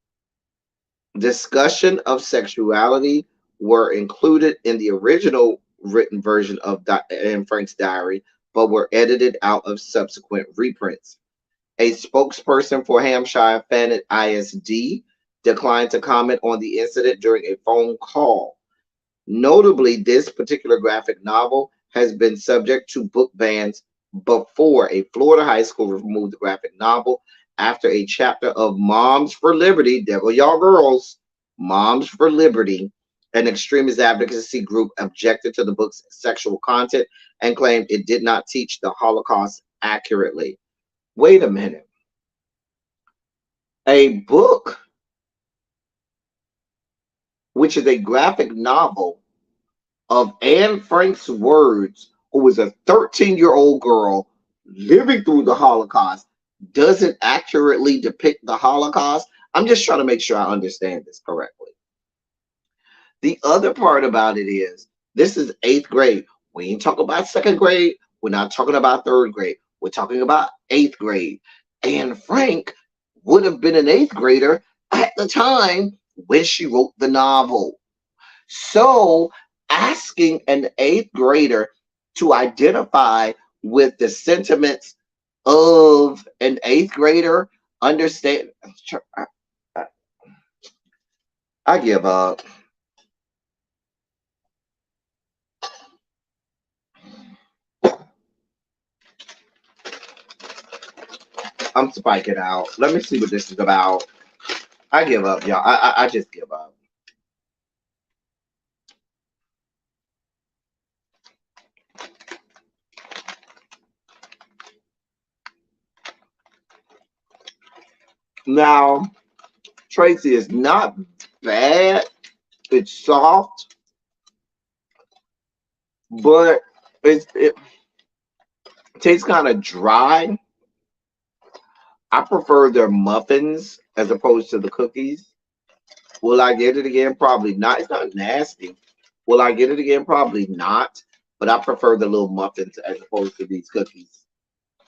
Discussion of sexuality were included in the original written version of in Frank's diary, but were edited out of subsequent reprints. A spokesperson for Hampshire Fannin ISD declined to comment on the incident during a phone call. Notably, this particular graphic novel has been subject to book bans before. A Florida high school removed the graphic novel after a chapter of Moms for Liberty, there go y'all girls, Moms for Liberty, an extremist advocacy group, objected to the book's sexual content and claimed it did not teach the Holocaust accurately. Wait a minute. A book, which is a graphic novel of Anne Frank's words, who was a 13-year-old girl living through the Holocaust, doesn't accurately depict the Holocaust. I'm just trying to make sure I understand this correctly. The other part about it is, this is 8th grade. We ain't talking about 2nd grade. We're not talking about 3rd grade. We're talking about 8th grade. Anne Frank would have been an 8th grader at the time when she wrote the novel. So asking an 8th grader to identify with the sentiments of an 8th grader, understand, I give up. I'm spiking out. Let me see what this is about. I give up, y'all. I just give up. Now, Tracy is not bad. It's soft, but it tastes kind of dry. I prefer their muffins as opposed to the cookies. Will I get it again? Probably not. It's not nasty. Will I get it again? Probably not. But I prefer the little muffins as opposed to these cookies.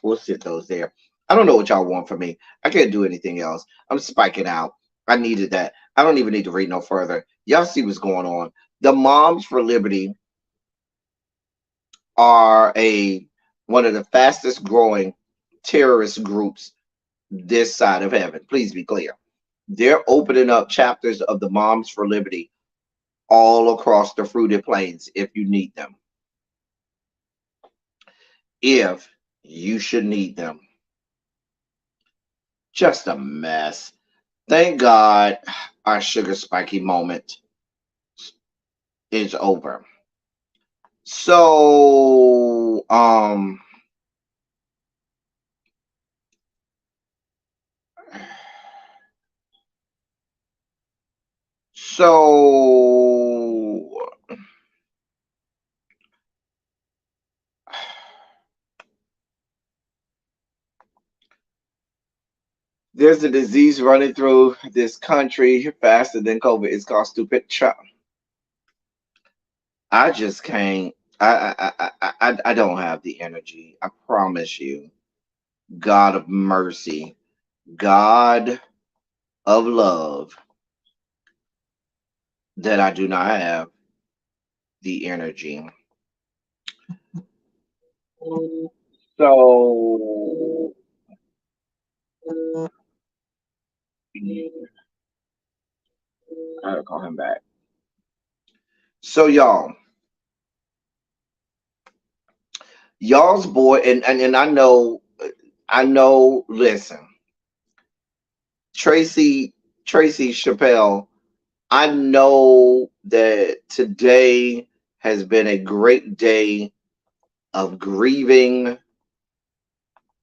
We'll sit those there. I don't know what y'all want from me. I can't do anything else. I'm spiking out. I needed that. I don't even need to read no further. Y'all see what's going on. The Moms for Liberty are one of the fastest growing terrorist groups this side of heaven. Please be clear. They're opening up chapters of the Moms for Liberty all across the fruited plains if you need them. If you should need them. Just a mess. Thank God our sugar spiky moment is over. So, there's a disease running through this country faster than COVID. It's called stupid. I just can't. I don't have the energy. I promise you. God of mercy, God of love, that I do not have the energy. So I gotta call him back. So y'all's boy, and I know. Listen, Tracy, Tracy Chappelle. I know that today has been a great day of grieving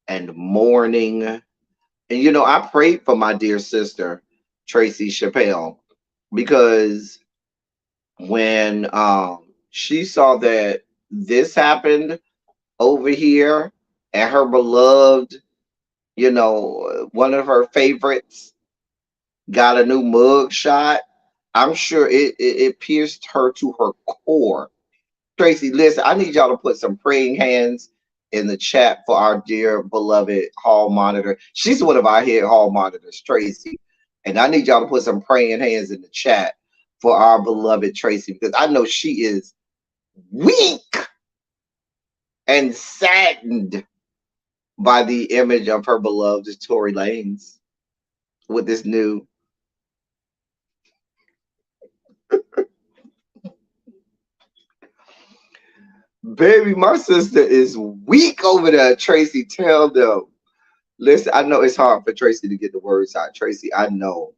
and mourning. And I prayed for my dear sister, Tracy Chappelle, because when she saw that this happened over here and her beloved, one of her favorites got a new mug shot, I'm sure it pierced her to her core. Tracy, listen, I need y'all to put some praying hands in the chat for our dear beloved hall monitor. She's one of our head hall monitors, Tracy. And I need y'all to put some praying hands in the chat for our beloved Tracy, because I know she is weak and saddened by the image of her beloved Tory Lanez with this new. Baby, my sister is weak over there. Tracy, tell them. Listen, I know it's hard for Tracy to get the words out. Tracy, I know.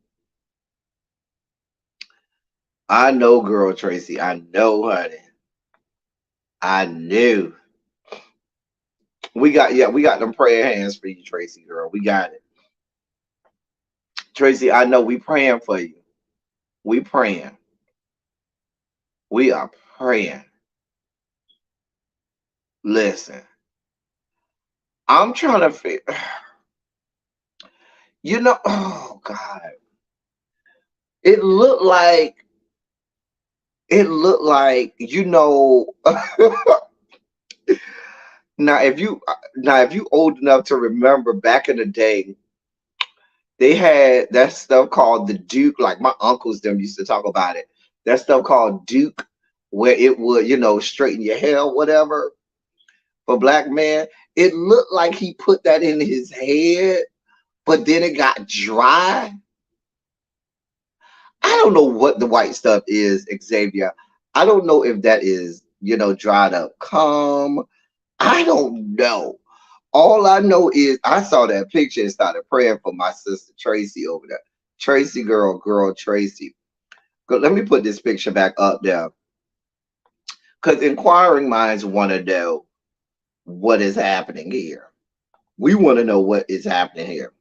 I know, girl, Tracy. I know, honey. I knew. We got them prayer hands for you, Tracy, girl. We got it. Tracy, I know we praying for you. We praying. We are praying. Listen, I'm trying to figure, oh God. It looked like, now if you old enough to remember back in the day, they had that stuff called the Duke. Like my uncles them used to talk about it. That stuff called Duke, where it would, straighten your hair, whatever, for black men. It looked like he put that in his head, but then it got dry. I don't know what the white stuff is, Xavier. I don't know if that is, dried up cum. I don't know. All I know is I saw that picture and started praying for my sister Tracy over there. Tracy, girl, Tracy. Let me put this picture back up there. Because inquiring minds want to know what is happening here. We want to know what is happening here.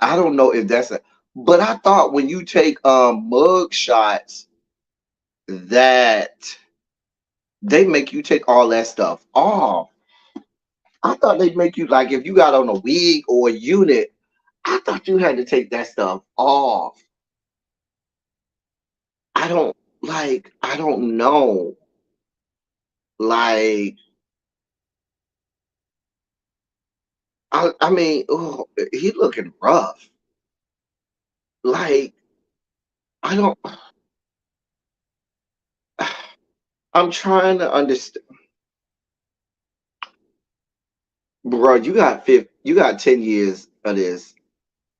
I don't know if that's but I thought when you take mug shots that they make you take all that stuff off. I thought they'd make you, like, if you got on a wig or a unit, I thought you had to take that stuff off. I don't know. Like, I mean, oh, he looking rough. Like, I don't, I'm trying to understand. Bro, you got 10 years of this.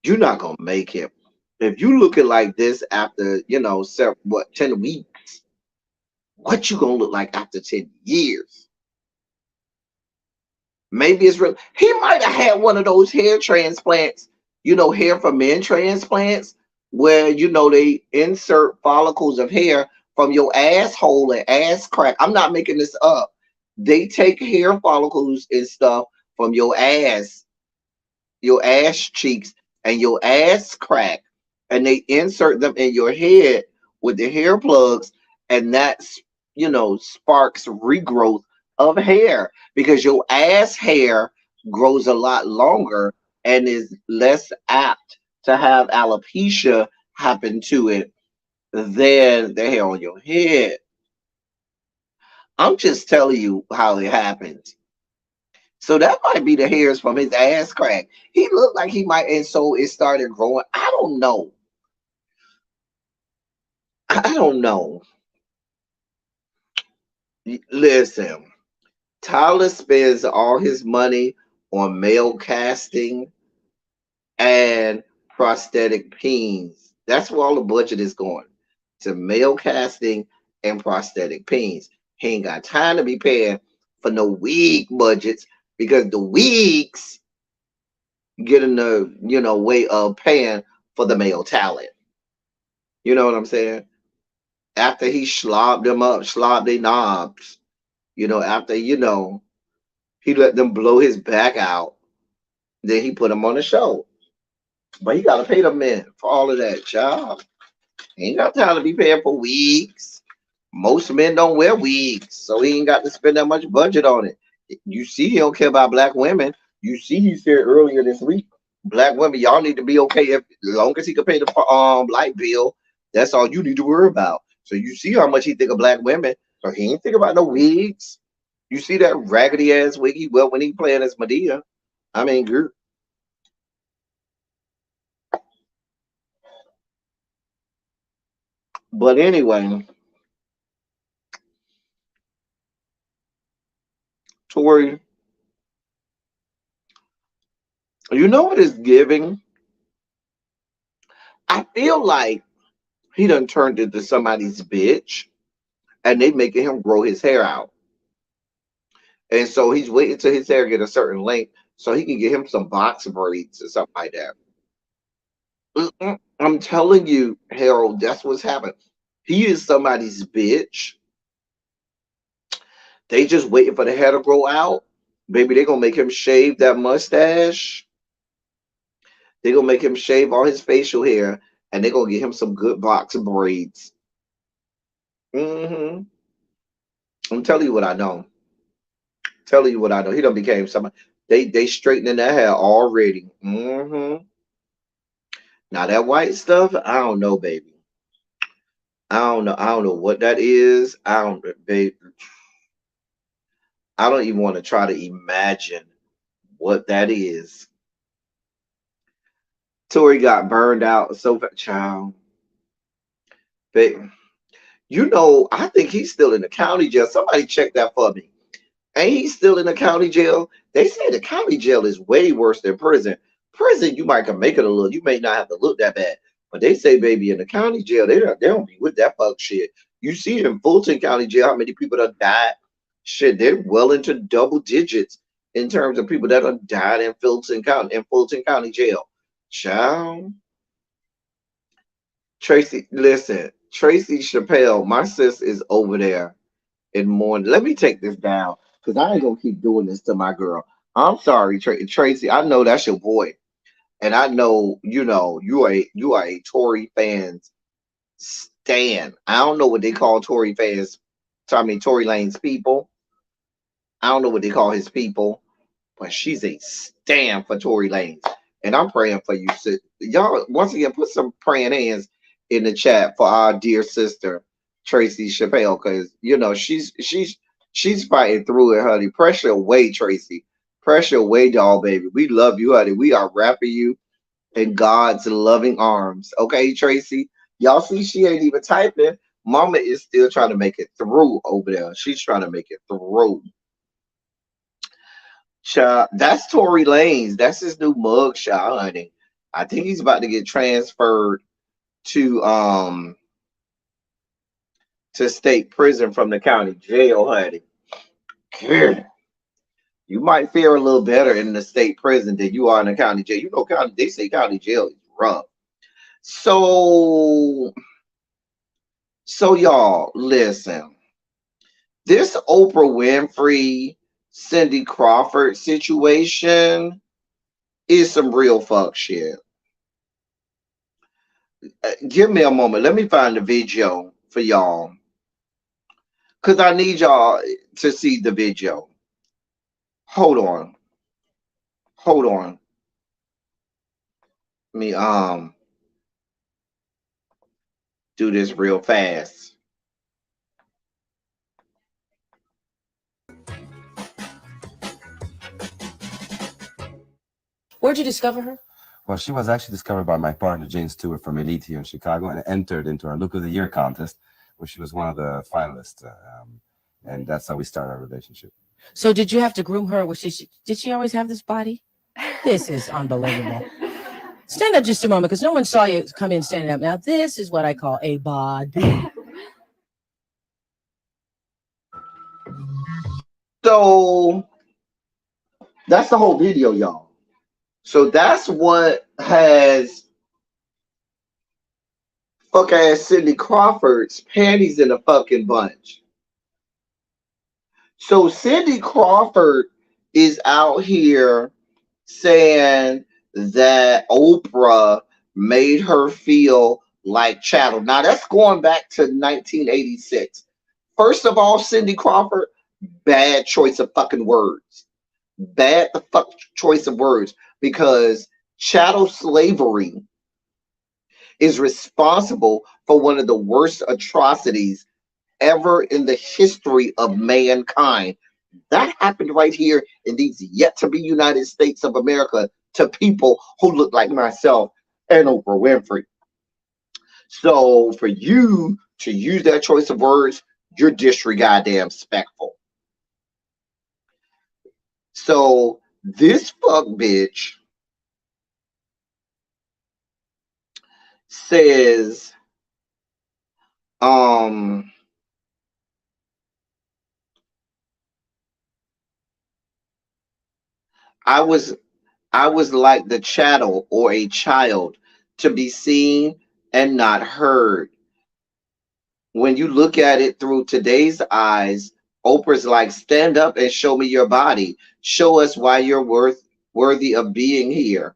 You're not gonna make it. If you looking like this after, 10 weeks, what you gonna look like after 10 years? Maybe it's real. He might have had one of those hair transplants, hair for men transplants, where they insert follicles of hair from your asshole and ass crack. I'm not making this up. They take hair follicles and stuff from your ass cheeks and your ass crack, and they insert them in your head with the hair plugs, and that's sparks regrowth of hair, because your ass hair grows a lot longer and is less apt to have alopecia happen to it than the hair on your head. I'm just telling you how it happens. So that might be the hairs from his ass crack. He looked like he might, and so it started growing. I don't know. I don't know. Listen, Tyler spends all his money on male casting and prosthetic peens. That's where all the budget is going, to male casting and prosthetic peens. He ain't got time to be paying for no wig budgets because the wigs get in the way of paying for the male talent. You know what I'm saying? After he slobbed them up, slobbed their knobs, after he let them blow his back out, then he put them on the show. But he gotta pay the men for all of that, child. He ain't got time to be paying for wigs. Most men don't wear wigs, so he ain't got to spend that much budget on it. You see, he don't care about black women. You see, he said earlier this week, black women, y'all need to be okay as long as he can pay the light bill. That's all you need to worry about. So you see how much he think of black women. So he ain't think about no wigs. You see that raggedy ass wig he wear when he playing as Medea. I mean, girl. But anyway, Tori, you know what is giving? I feel like he done turned into somebody's bitch and they making him grow his hair out. And so he's waiting till his hair get a certain length so he can get him some box braids or something like that. I'm telling you, Harold, that's what's happened. He is somebody's bitch. They just waiting for the hair to grow out. Baby, they gonna make him shave that mustache. They gonna make him shave all his facial hair, and they gonna get him some good box braids. I'm telling you what I know. Telling you what I know. He done became somebody. They straightening that hair already. Now that white stuff, I don't know, baby. I don't know. I don't know what that is. Baby. I don't even want to try to imagine what that is. Tori got burned out so child. Baby. I think he's still in the county jail. Somebody check that for me. Ain't he still in the county jail? They say the county jail is way worse than prison. Prison, you might can make it a little. You may not have to look that bad. But they say, baby, in the county jail, they don't be with that fuck shit. You see in Fulton County Jail how many people that died? Shit, they're well into double digits in terms of people that have died in Fulton County Jail. Child. Tracy, listen, Tracy Chappelle, my sis is over there in morning. Let me take this down because I ain't gonna keep doing this to my girl. I'm sorry, Tracy. I know that's your boy, and I know you are a Tory fans stan. I don't know what they call Tory fans. I mean Tory Lane's people. I don't know what they call his people, but she's a stan for Tory Lanez, and I'm praying for you, sis. Y'all once again put some praying hands in the chat for our dear sister Tracy Chappelle, because she's fighting through it, honey. Pressure away, Tracy. Pressure away, doll baby. We love you, honey. We are wrapping you in God's loving arms. Okay, Tracy. Y'all see she ain't even typing. Mama is still trying to make it through over there. She's trying to make it through. Child, that's Tory Lanez. That's his new mug shot, honey. I think he's about to get transferred to state prison from the county jail, honey. You might fare a little better in the state prison than you are in the county jail. They say county jail is rough. So y'all, listen. This Oprah Winfrey, Cindy Crawford situation is some real fuck shit. Give me a moment. Let me find the video for y'all. Because I need y'all to see the video. Hold on. Let me do this real fast. Where'd you discover her? Well, she was actually discovered by my partner, Jane Stewart, from Elite here in Chicago, and entered into our Look of the Year contest, where she was one of the finalists. And that's how we started our relationship. So did you have to groom her? Did she always have this body? This is unbelievable. Stand up just a moment, because no one saw you come in standing up. Now, this is what I call a body. So that's the whole video, y'all. So that's what has fuck ass Cindy Crawford's panties in a fucking bunch. So Cindy Crawford is out here saying that Oprah made her feel like chattel. Now that's going back to 1986. First of all, Cindy Crawford, bad choice of fucking words. Bad the fuck choice of words, because chattel slavery is responsible for one of the worst atrocities ever in the history of mankind. That happened right here in these yet to be United States of America to people who look like myself and Oprah Winfrey. So for you to use that choice of words, you're disregarding respectful. So this fuck bitch says, I was like the chattel or a child, to be seen and not heard. When you look at it through today's eyes, Oprah's like, stand up and show me your body. Show us why you're worthy of being here.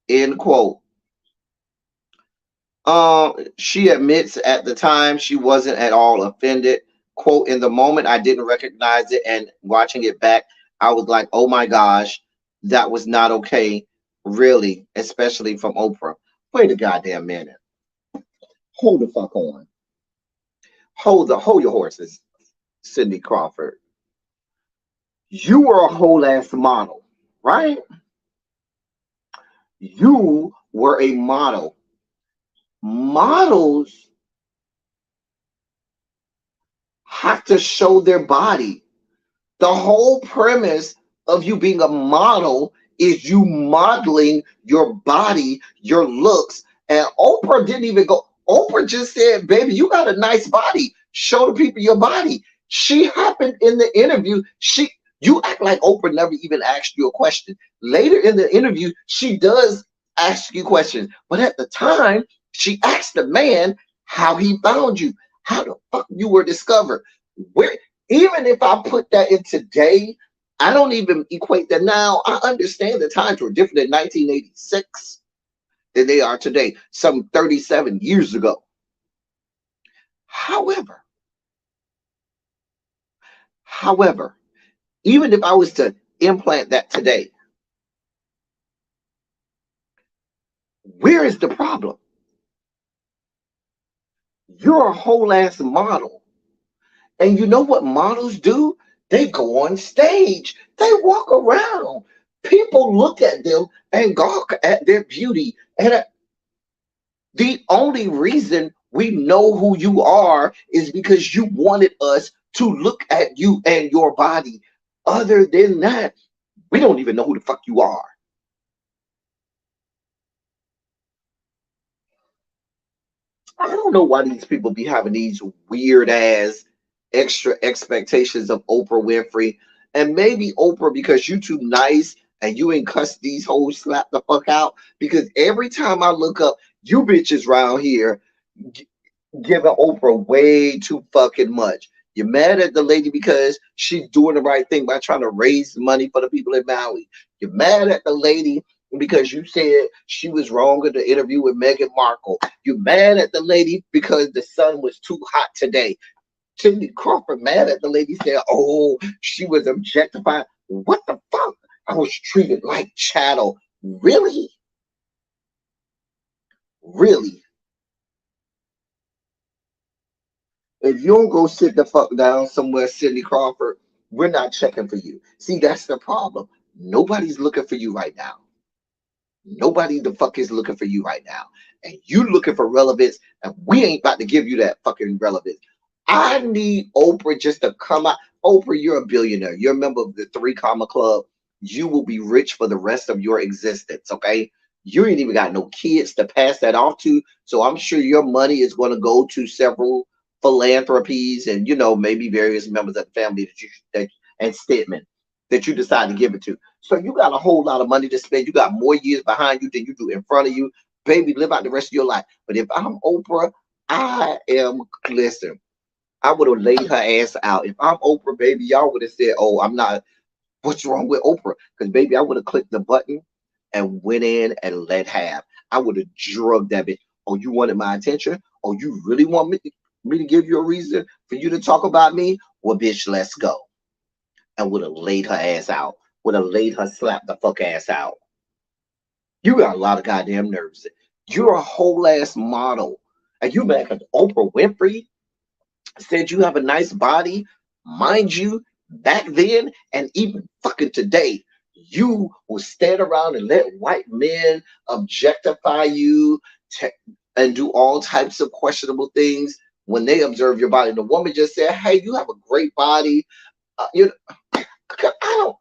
End quote. She admits at the time she wasn't at all offended. Quote, in the moment I didn't recognize it, and watching it back, I was like, oh my gosh, that was not okay, really, especially from Oprah. Wait a goddamn minute. Hold the fuck on. Hold your horses, Cindy Crawford. You were a whole ass model, right? You were a model. Models have to show their body. The whole premise of you being a model is you modeling your body, your looks. And Oprah didn't even go. Oprah just said, baby, you got a nice body. Show the people your body. She happened in the interview. You act like Oprah never even asked you a question. Later in the interview, she does ask you questions. But at the time, she asked the man how he found you, how the fuck you were discovered. Where, even if I put that in today, I don't even equate that now. I understand the times were different in 1986 than they are today, some 37 years ago. However, even if I was to implant that today, where is the problem? You're a whole ass model. And you know what models do? They go on stage. They walk around. People look at them and gawk at their beauty. And the only reason we know who you are is because you wanted us to look at you and your body. Other than that, we don't even know who the fuck you are. I don't know why these people be having these weird ass extra expectations of Oprah Winfrey. And maybe Oprah, because you too nice and you ain't cuss these hoes slap the fuck out. Because every time I look up, you bitches around here giving Oprah way too fucking much. You're mad at the lady because she's doing the right thing by trying to raise money for the people in Maui. You're mad at the lady because you said she was wrong in the interview with Meghan Markle. You're mad at the lady because the sun was too hot today. Cindy Crawford mad at the lady, said, oh, she was objectified. What the fuck? I was treated like chattel. Really? Really? If you don't go sit the fuck down somewhere, Cindy Crawford, we're not checking for you. See, that's the problem. Nobody's looking for you right now. Nobody the fuck is looking for you right now. And you looking for relevance, and we ain't about to give you that fucking relevance. I need Oprah just to come out. Oprah, you're a billionaire. You're a member of the 3 Comma Club. You will be rich for the rest of your existence, okay? You ain't even got no kids to pass that off to. So I'm sure your money is going to go to several philanthropies and, maybe various members of the family and Stedman that you decide to give it to. So you got a whole lot of money to spend. You got more years behind you than you do in front of you. Baby, live out the rest of your life. But if I'm Oprah, listen, I would have laid her ass out. If I'm Oprah, baby, y'all would have said, oh, I'm not, what's wrong with Oprah? Because, baby, I would have clicked the button and went in and let have. I would have drugged that bitch. Oh, you wanted my attention? Oh, you really want me to give you a reason for you to talk about me? Well, bitch, let's go. And would have laid her ass out. Would have laid her slap the fuck ass out. You got a lot of goddamn nerves. You're a whole ass model. And you mad because Oprah Winfrey said you have a nice body. Mind you, back then and even fucking today, you will stand around and let white men objectify you and do all types of questionable things when they observe your body. The woman just said, hey, you have a great body. I don't.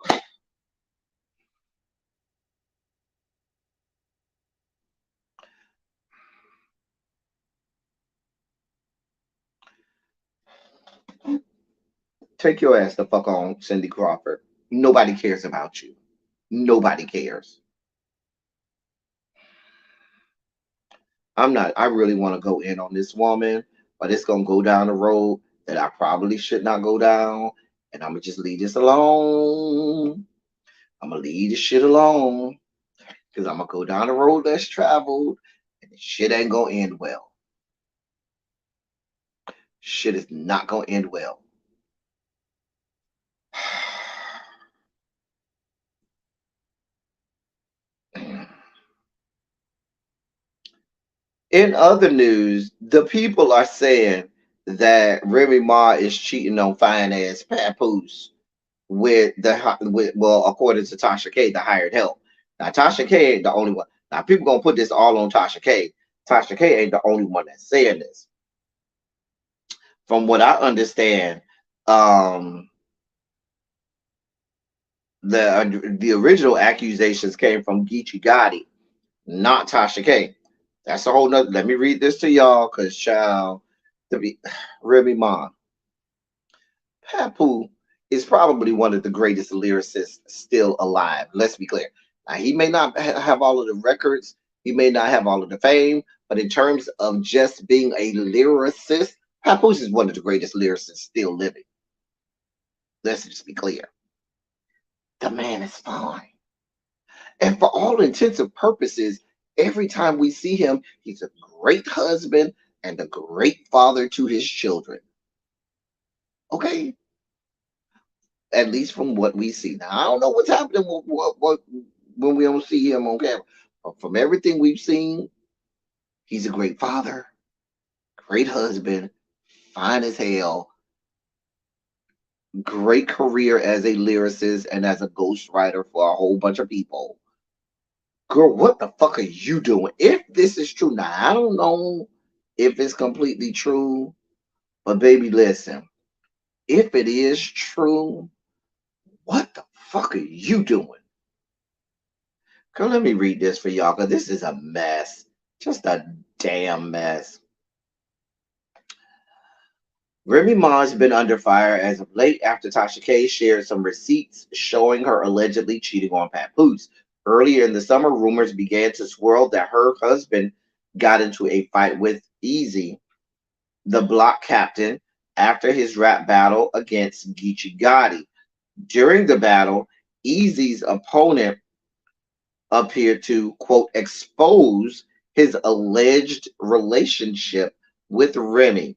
Take your ass the fuck on, Cindy Crawford. Nobody cares about you. Nobody cares. I really want to go in on this woman, but it's going to go down the road that I probably should not go down. And I'm going to just leave this alone. I'm going to leave this shit alone. Because I'm going to go down the road less traveled. And this shit ain't going to end well. Shit is not going to end well. In other news, the people are saying that Remy Ma is cheating on fine ass Papoose well, according to Tasha K, the hired help. Now Tasha K ain't the only one. Now people gonna put this all on Tasha K. Tasha K ain't the only one that's saying this. From what I understand, the original accusations came from Geechee Gotti, not Tasha K. That's a whole nother. Let me read this to y'all, cause child, Remy Ma, Papu is probably one of the greatest lyricists still alive. Let's be clear. Now, he may not have all of the records, he may not have all of the fame, but in terms of just being a lyricist, Papoose is one of the greatest lyricists still living. Let's just be clear. The man is fine. And for all intents and purposes, every time we see him, he's a great husband and a great father to his children. Okay? At least from what we see. Now, I don't know what's happening when we don't see him on camera. But from everything we've seen, he's a great father, great husband, fine as hell, great career as a lyricist and as a ghostwriter for a whole bunch of people. Girl, what the fuck are you doing? If this is true, now I don't know if it's completely true, but baby, listen, if it is true, what the fuck are you doing? Girl, let me read this for y'all, because this is a mess. Just a damn mess. Remy Ma's been under fire as of late after Tasha K shared some receipts showing her allegedly cheating on Papoose. Earlier in the summer, rumors began to swirl that her husband got into a fight with Easy, the block captain, after his rap battle against Geechee Gotti. During the battle, Easy's opponent appeared to, quote, expose his alleged relationship with Remy,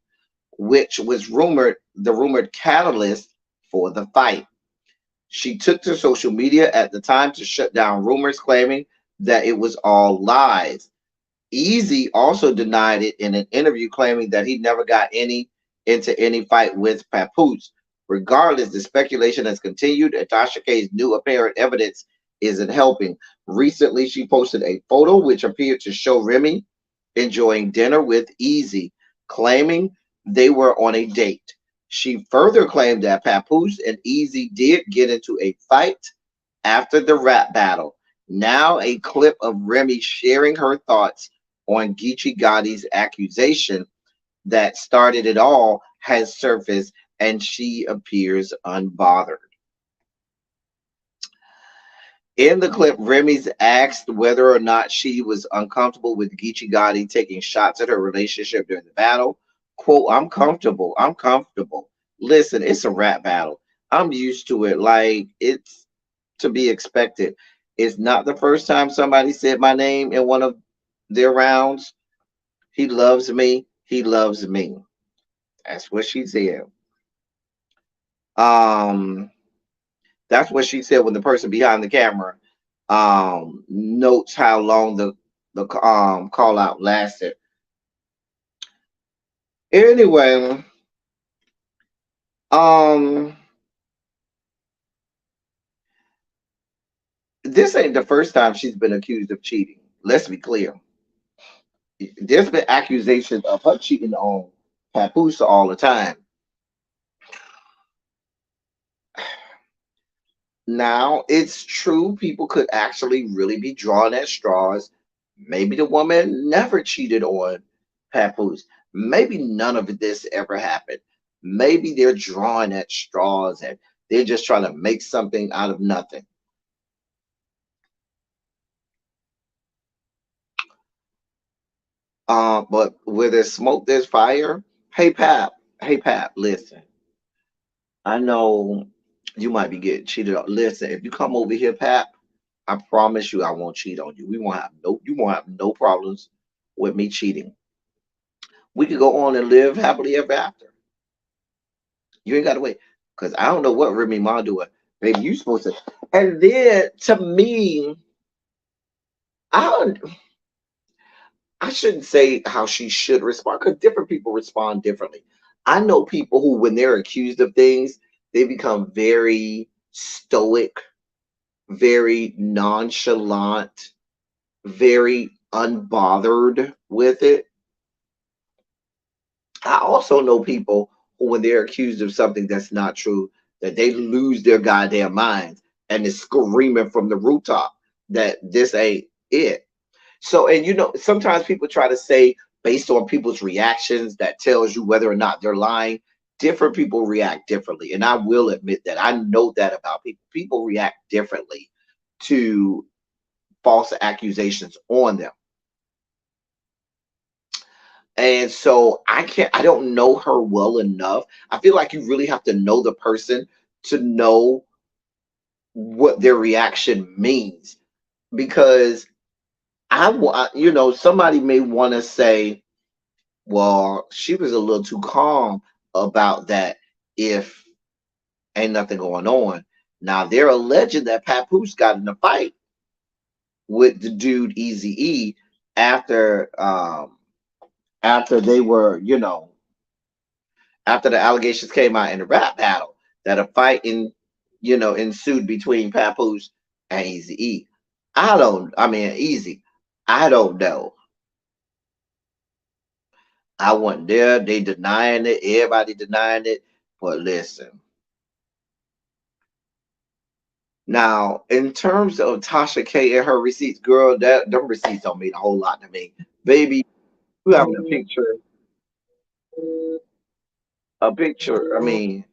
which was the rumored catalyst for the fight. She took to social media at the time to shut down rumors, claiming that it was all lies. Easy also denied it in an interview, claiming that he never got into any fight with Papoose. Regardless, the speculation has continued, and Tasha K's new apparent evidence isn't helping. Recently, she posted a photo which appeared to show Remy enjoying dinner with Easy, claiming they were on a date. She further claimed that Papoose and Easy did get into a fight after the rap battle. Now, a clip of Remy sharing her thoughts on Geechee Gotti's accusation that started it all has surfaced, and she appears unbothered. In the clip, Remy's asked whether or not she was uncomfortable with Geechee Gotti taking shots at her relationship during the battle. Quote, I'm comfortable. I'm comfortable. Listen, it's a rap battle. I'm used to it. Like, it's to be expected. It's not the first time somebody said my name in one of their rounds. He loves me. He loves me. That's what she said. Um, that's what she said when the person behind the camera notes how long the call out lasted. Anyway, um this ain't the first time she's been accused of cheating. Let's be clear. There's been accusations of her cheating on Papoose all the time. Now, it's true, people could actually really be drawing at straws. Maybe the woman never cheated on Papoose. Maybe none of this ever happened. Maybe they're drawing at straws and they're just trying to make something out of nothing. But where there's smoke, there's fire. Hey Pap, listen. I know you might be getting cheated on. Listen, if you come over here, Pap, I promise you I won't cheat on you. We won't have no you won't have no problems with me cheating. We could go on and live happily ever after. You ain't gotta wait. Cause I don't know what Remy Ma doing. Maybe you supposed to. And then to me, I don't I shouldn't say how she should respond because different people respond differently. I know people who, when they're accused of things, they become very stoic, very nonchalant, very unbothered with it. I also know people who, when they're accused of something that's not true, that they lose their goddamn minds and is screaming from the rooftop that this ain't it. So, and sometimes people try to say based on people's reactions that tells you whether or not they're lying. Different people react differently. And I will admit that I know that about people. People react differently to false accusations on them. And so I don't know her well enough. I feel like you really have to know the person to know what their reaction means. Because somebody may want to say, well, she was a little too calm about that if ain't nothing going on. Now they're alleging that Papoose got in a fight with the dude Easy E after after they were, after the allegations came out in the rap battle that a fight ensued between Papoose and Easy E. Easy. I don't know. I wasn't there. They denying it. Everybody denying it. But listen. Now, in terms of Tasha K and her receipts, girl, them receipts don't mean a whole lot to me. Baby, you having a picture. A picture. I mean,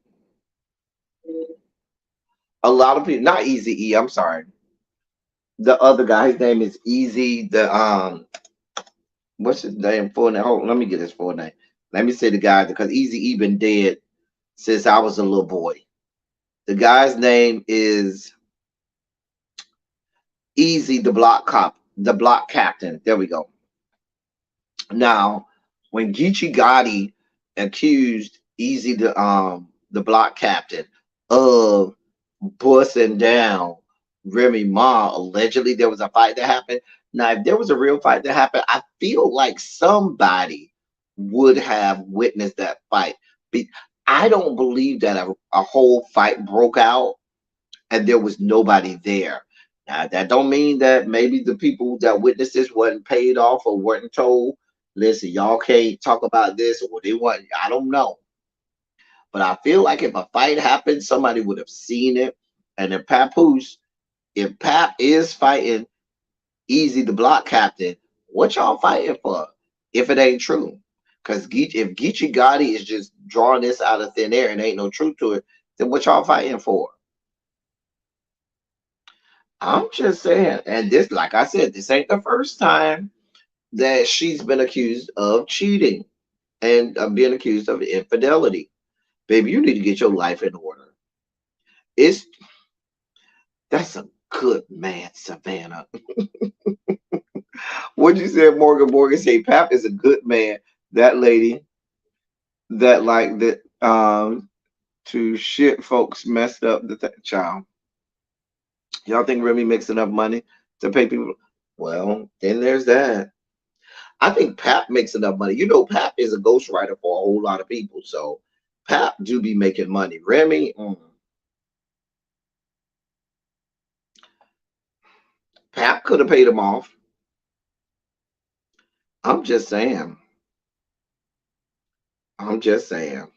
a lot of people, not Easy E, I'm sorry. The other guy, his name is Easy. What's his name? Full name? Hold on, let me get his full name. Let me say the guy because Easy E been dead since I was a little boy. The guy's name is Easy, the block captain. There we go. Now, when Geechee Gotti accused Easy, the block captain, of busting down Remy Ma, allegedly there was a fight that happened. Now, if there was a real fight that happened, I feel like somebody would have witnessed that fight. I don't believe that a whole fight broke out and there was nobody there. Now, that don't mean that maybe the people that witnessed this wasn't paid off or weren't told, listen, y'all can't talk about this or they want, I don't know. But I feel like if a fight happened, somebody would have seen it. And if Pap is fighting Easy the Block Captain, what y'all fighting for? If it ain't true. Because if Geechee Gotti is just drawing this out of thin air and ain't no truth to it, then what y'all fighting for? I'm just saying. And this, like I said, this ain't the first time that she's been accused of cheating and being accused of infidelity. Baby, you need to get your life in order. It's That's a good man, Savannah. What you said, Morgan? Morgan say Pap is a good man. That lady that like that to shit folks messed up the child. Y'all think Remy makes enough money to pay people? Well, then there's that. I think Pap makes enough money. You know, Pap is a ghostwriter for a whole lot of people, so Pap do be making money. Remy, Pap could have paid him off. I'm just saying. I'm just saying.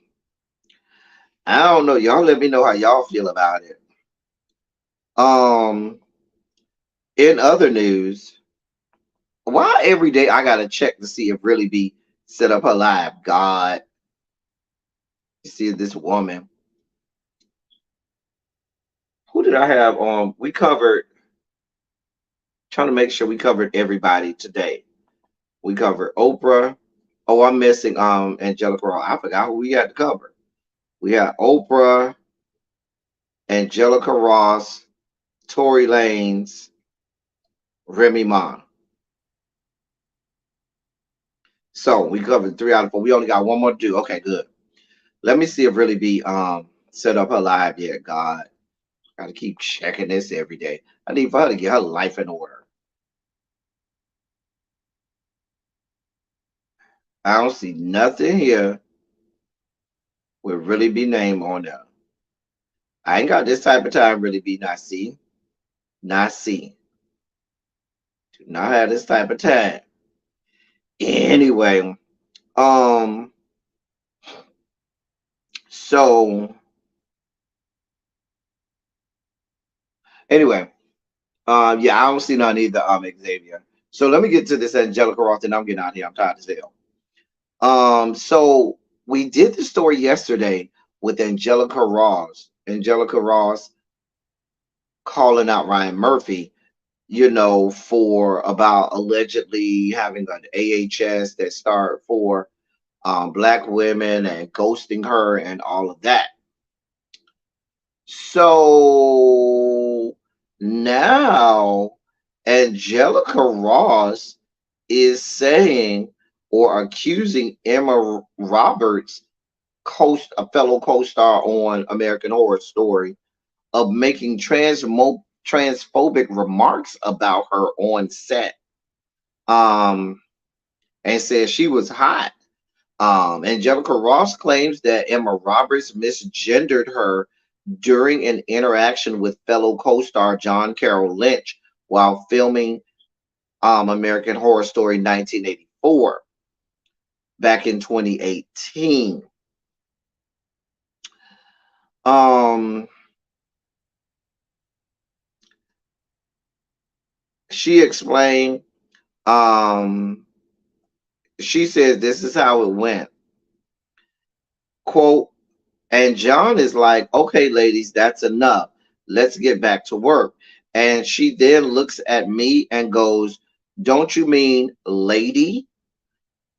I don't know. Y'all let me know how y'all feel about it. Um, in other news, why every day I gotta check to see if Really be set up her live? God, you see this woman. Who did I have on? We covered. Trying to make sure we covered everybody today. We covered Oprah. Oh, I'm missing Angelica Ross. I forgot who we had to cover. We had Oprah, Angelica Ross, Tory Lanez, Remy Ma. So we covered 3 out of 4. We only got one more to do. Okay, good. Let me see if Really be set up her live yet. God, gotta keep checking this every day. I need for her to get her life in order. I don't see nothing here with Really be name on there. I ain't got this type of time. Really be not see, not see. Do not have this type of time. Anyway, um, so anyway, yeah, I don't see none either. Xavier. So let me get to this Angelica Ross, and I'm getting out of here. I'm tired as hell. So we did the story yesterday with Angelica Ross. Angelica Ross calling out Ryan Murphy, for about allegedly having an AHS that start for black women and ghosting her and all of that. So now Angelica Ross is saying or accusing Emma Roberts, a fellow co-star on American Horror Story, of making transphobic remarks about her on set. And says she was hot. Angelica Ross claims that Emma Roberts misgendered her during an interaction with fellow co-star John Carroll Lynch while filming American Horror Story 1984 back in 2018. She explained, she says this is how it went. Quote, and John is like, okay, ladies, that's enough. Let's get back to work. And she then looks at me and goes, don't you mean lady?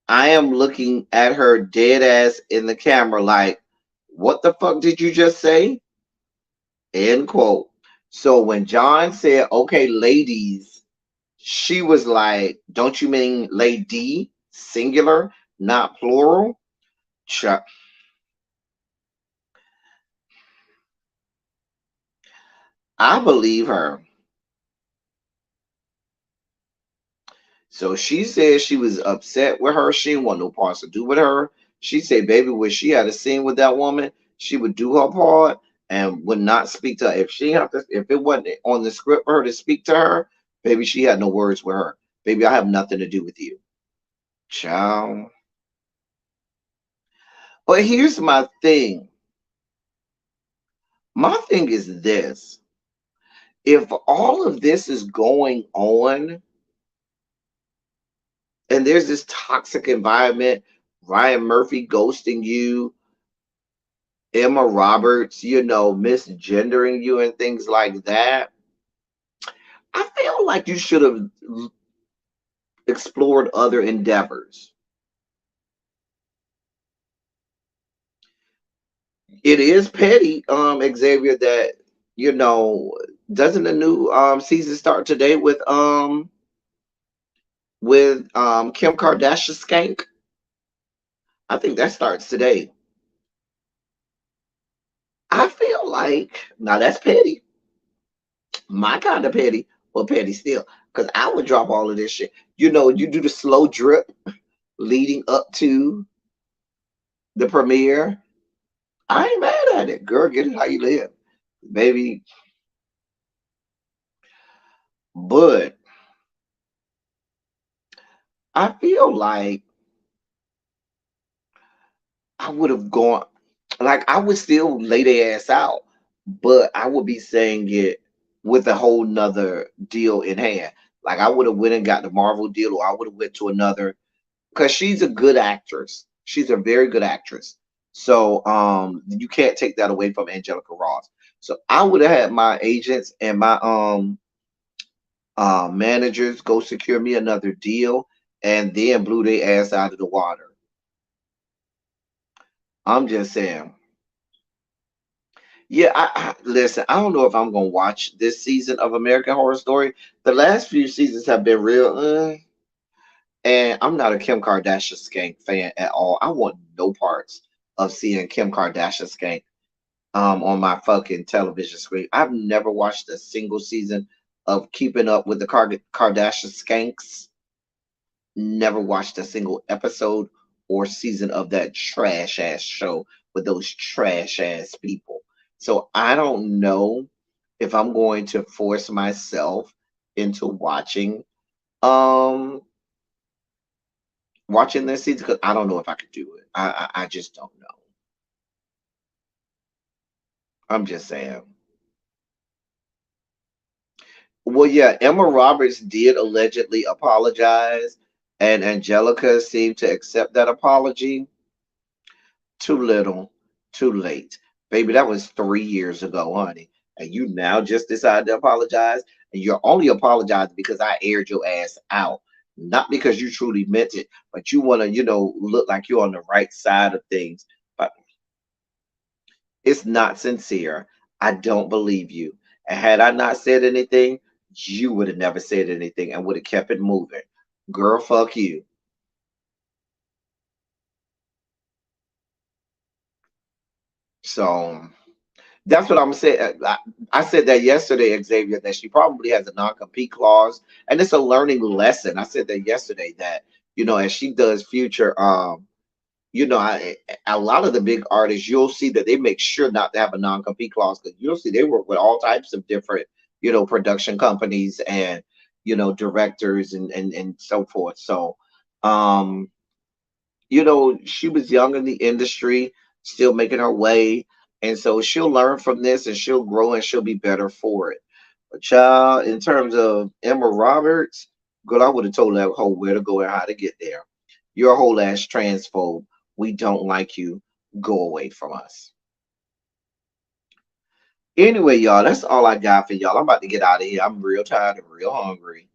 I am looking at her dead ass in the camera like, what the fuck did you just say? End quote. So when John said, okay, ladies, she was like, don't you mean lady, singular, not plural? I believe her. So she said she was upset with her. She didn't want no parts to do with her. She said, baby, when she had a scene with that woman, she would do her part and would not speak to her. If it wasn't on the script for her to speak to her, baby, she had no words with her. Baby, I have nothing to do with you. Ciao. But here's my thing. My thing is this: if all of this is going on, and there's this toxic environment, Ryan Murphy ghosting you, Emma Roberts, misgendering you and things like that, I feel like you should have explored other endeavors. It is petty, Xavier, that doesn't the new season start today with Kim Kardashian skank? I think that starts today. I feel like now that's petty, my kind of petty, but petty still. Because I would drop all of this shit. You do the slow drip leading up to the premiere. I ain't mad at it, girl. Get it how you live, baby. But I feel like I would have gone, like I would still lay their ass out, but I would be saying it with a whole nother deal in hand. Like I would have went and got the Marvel deal, or I would have went to another, because she's a good actress. She's a very good actress. So you can't take that away from Angelica Ross. So I would have had my agents and my managers go secure me another deal and then blew their ass out of the water. I'm just saying. Yeah, listen. I don't know if I'm gonna watch this season of American Horror Story. The last few seasons have been real, and I'm not a Kim Kardashian skank fan at all. I want no parts of seeing Kim Kardashian skank on my fucking television screen. I've never watched a single season of Keeping Up with the Kardashian skanks. Never watched a single episode or season of that trash ass show with those trash ass people. So I don't know if I'm going to force myself into um watching this season, because I don't know if I could do it. I just don't know. I'm just saying. Well, yeah, Emma Roberts did allegedly apologize, and Angelica seemed to accept that apology. Too little, too late. Baby, that was 3 years ago, honey. And you now just decided to apologize. And you're only apologizing because I aired your ass out. Not because you truly meant it, but you want to, look like you're on the right side of things. But it's not sincere. I don't believe you. And had I not said anything, you would have never said anything and would have kept it moving. Girl, fuck you. So that's what I'm saying. I said that yesterday, Xavier, that she probably has a non-compete clause, and it's a learning lesson. I said that yesterday that as she does future, a lot of the big artists, you'll see that they make sure not to have a non-compete clause, because you'll see they work with all types of different, production companies and directors and so forth. So, um, she was young in the industry, still making her way. And so she'll learn from this and she'll grow and she'll be better for it. But child, in terms of Emma Roberts, girl, I would have told that whole where to go and how to get there. You're a whole ass transphobe. We don't like you. Go away from us. Anyway, y'all, that's all I got for y'all. I'm about to get out of here. I'm real tired and real hungry.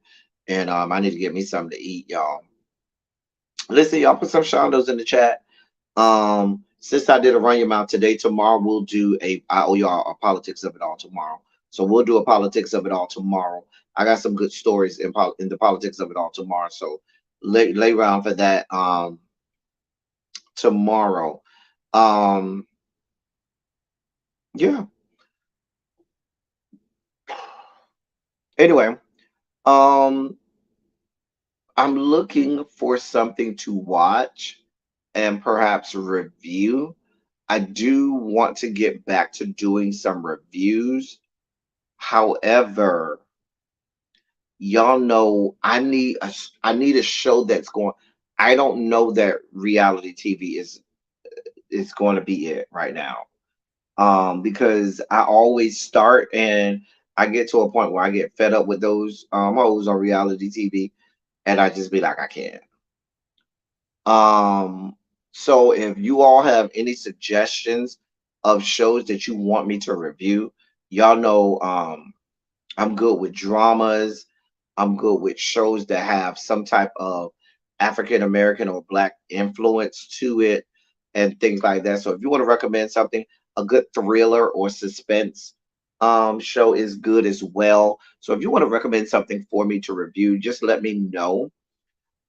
And I need to get me something to eat, y'all. Listen, y'all, put some shondos in the chat. Since I did a run your mouth today, tomorrow we'll do I owe y'all a politics of it all tomorrow. So we'll do a politics of it all tomorrow. I got some good stories in the politics of it all tomorrow. So lay around for that tomorrow. Um yeah. Anyway, um I'm looking for something to watch and perhaps review. I do want to get back to doing some reviews. However, y'all know I need a show that's going. I don't know that reality TV is going to be it right now. Because I always start and I get to a point where I get fed up with those hoes on reality TV, and I just be like, I can't. Um, so if you all have any suggestions of shows that you want me to review, y'all know I'm good with dramas. I'm good with shows that have some type of African American or Black influence to it and things like that. So if you want to recommend something, a good thriller or suspense show is good as well. So if you want to recommend something for me to review, just let me know,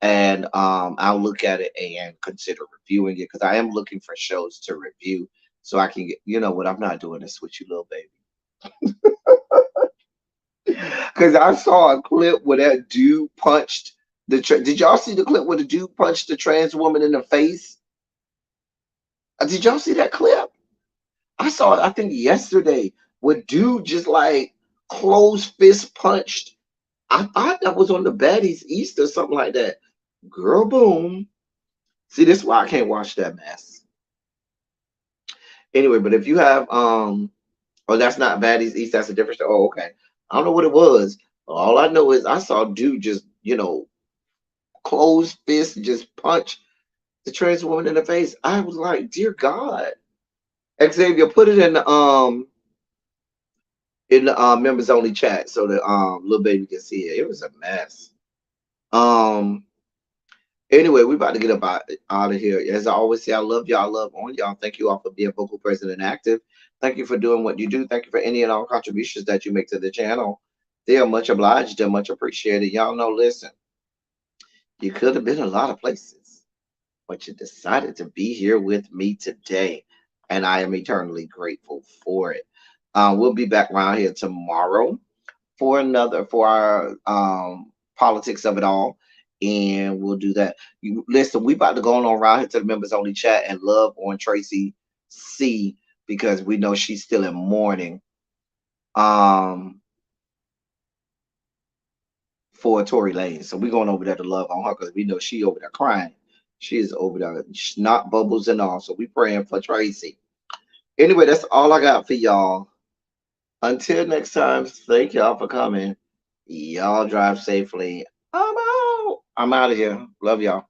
and I'll look at it and consider reviewing it, because I am looking for shows to review so I can get, you know what, I'm not doing this with you, little baby. Because I saw a clip where that dude punched did y'all see the clip where the dude punched the trans woman in the face? Did y'all see that clip? I saw it, I think yesterday, where dude just like closed fist punched. I thought that was on the Baddies East or something like that. Girl, boom. See, this is why I can't watch that mess. Anyway, but if you have oh, that's not Baddies East, that's a different show. Oh, okay. I don't know what it was. All I know is I saw dude just, closed fist just punch the trans woman in the face. I was like, dear God. Xavier, put it in the members only chat so that little baby can see it. It was a mess. Um Anyway, we about to get up out of here. As I always say, I love y'all, I love on y'all. Thank you all for being vocal, present, and active. Thank you for doing what you do. Thank you for any and all contributions that you make to the channel. They are much obliged. They're much appreciated. Y'all know, listen, you could have been a lot of places, but you decided to be here with me today, and I am eternally grateful for it. We'll be back around here tomorrow for our politics of it all, and we'll do that. You listen, we about to go on around here to the members only chat and love on Tracy C, because we know she's still in mourning for Tory Lane. So we're going over there to love on her, because we know she over there crying. She is over there, snot bubbles and all. So we praying for Tracy. Anyway, that's all I got for y'all. Until next time, thank y'all for coming. Y'all drive safely. I'm out. I'm out of here. Love y'all.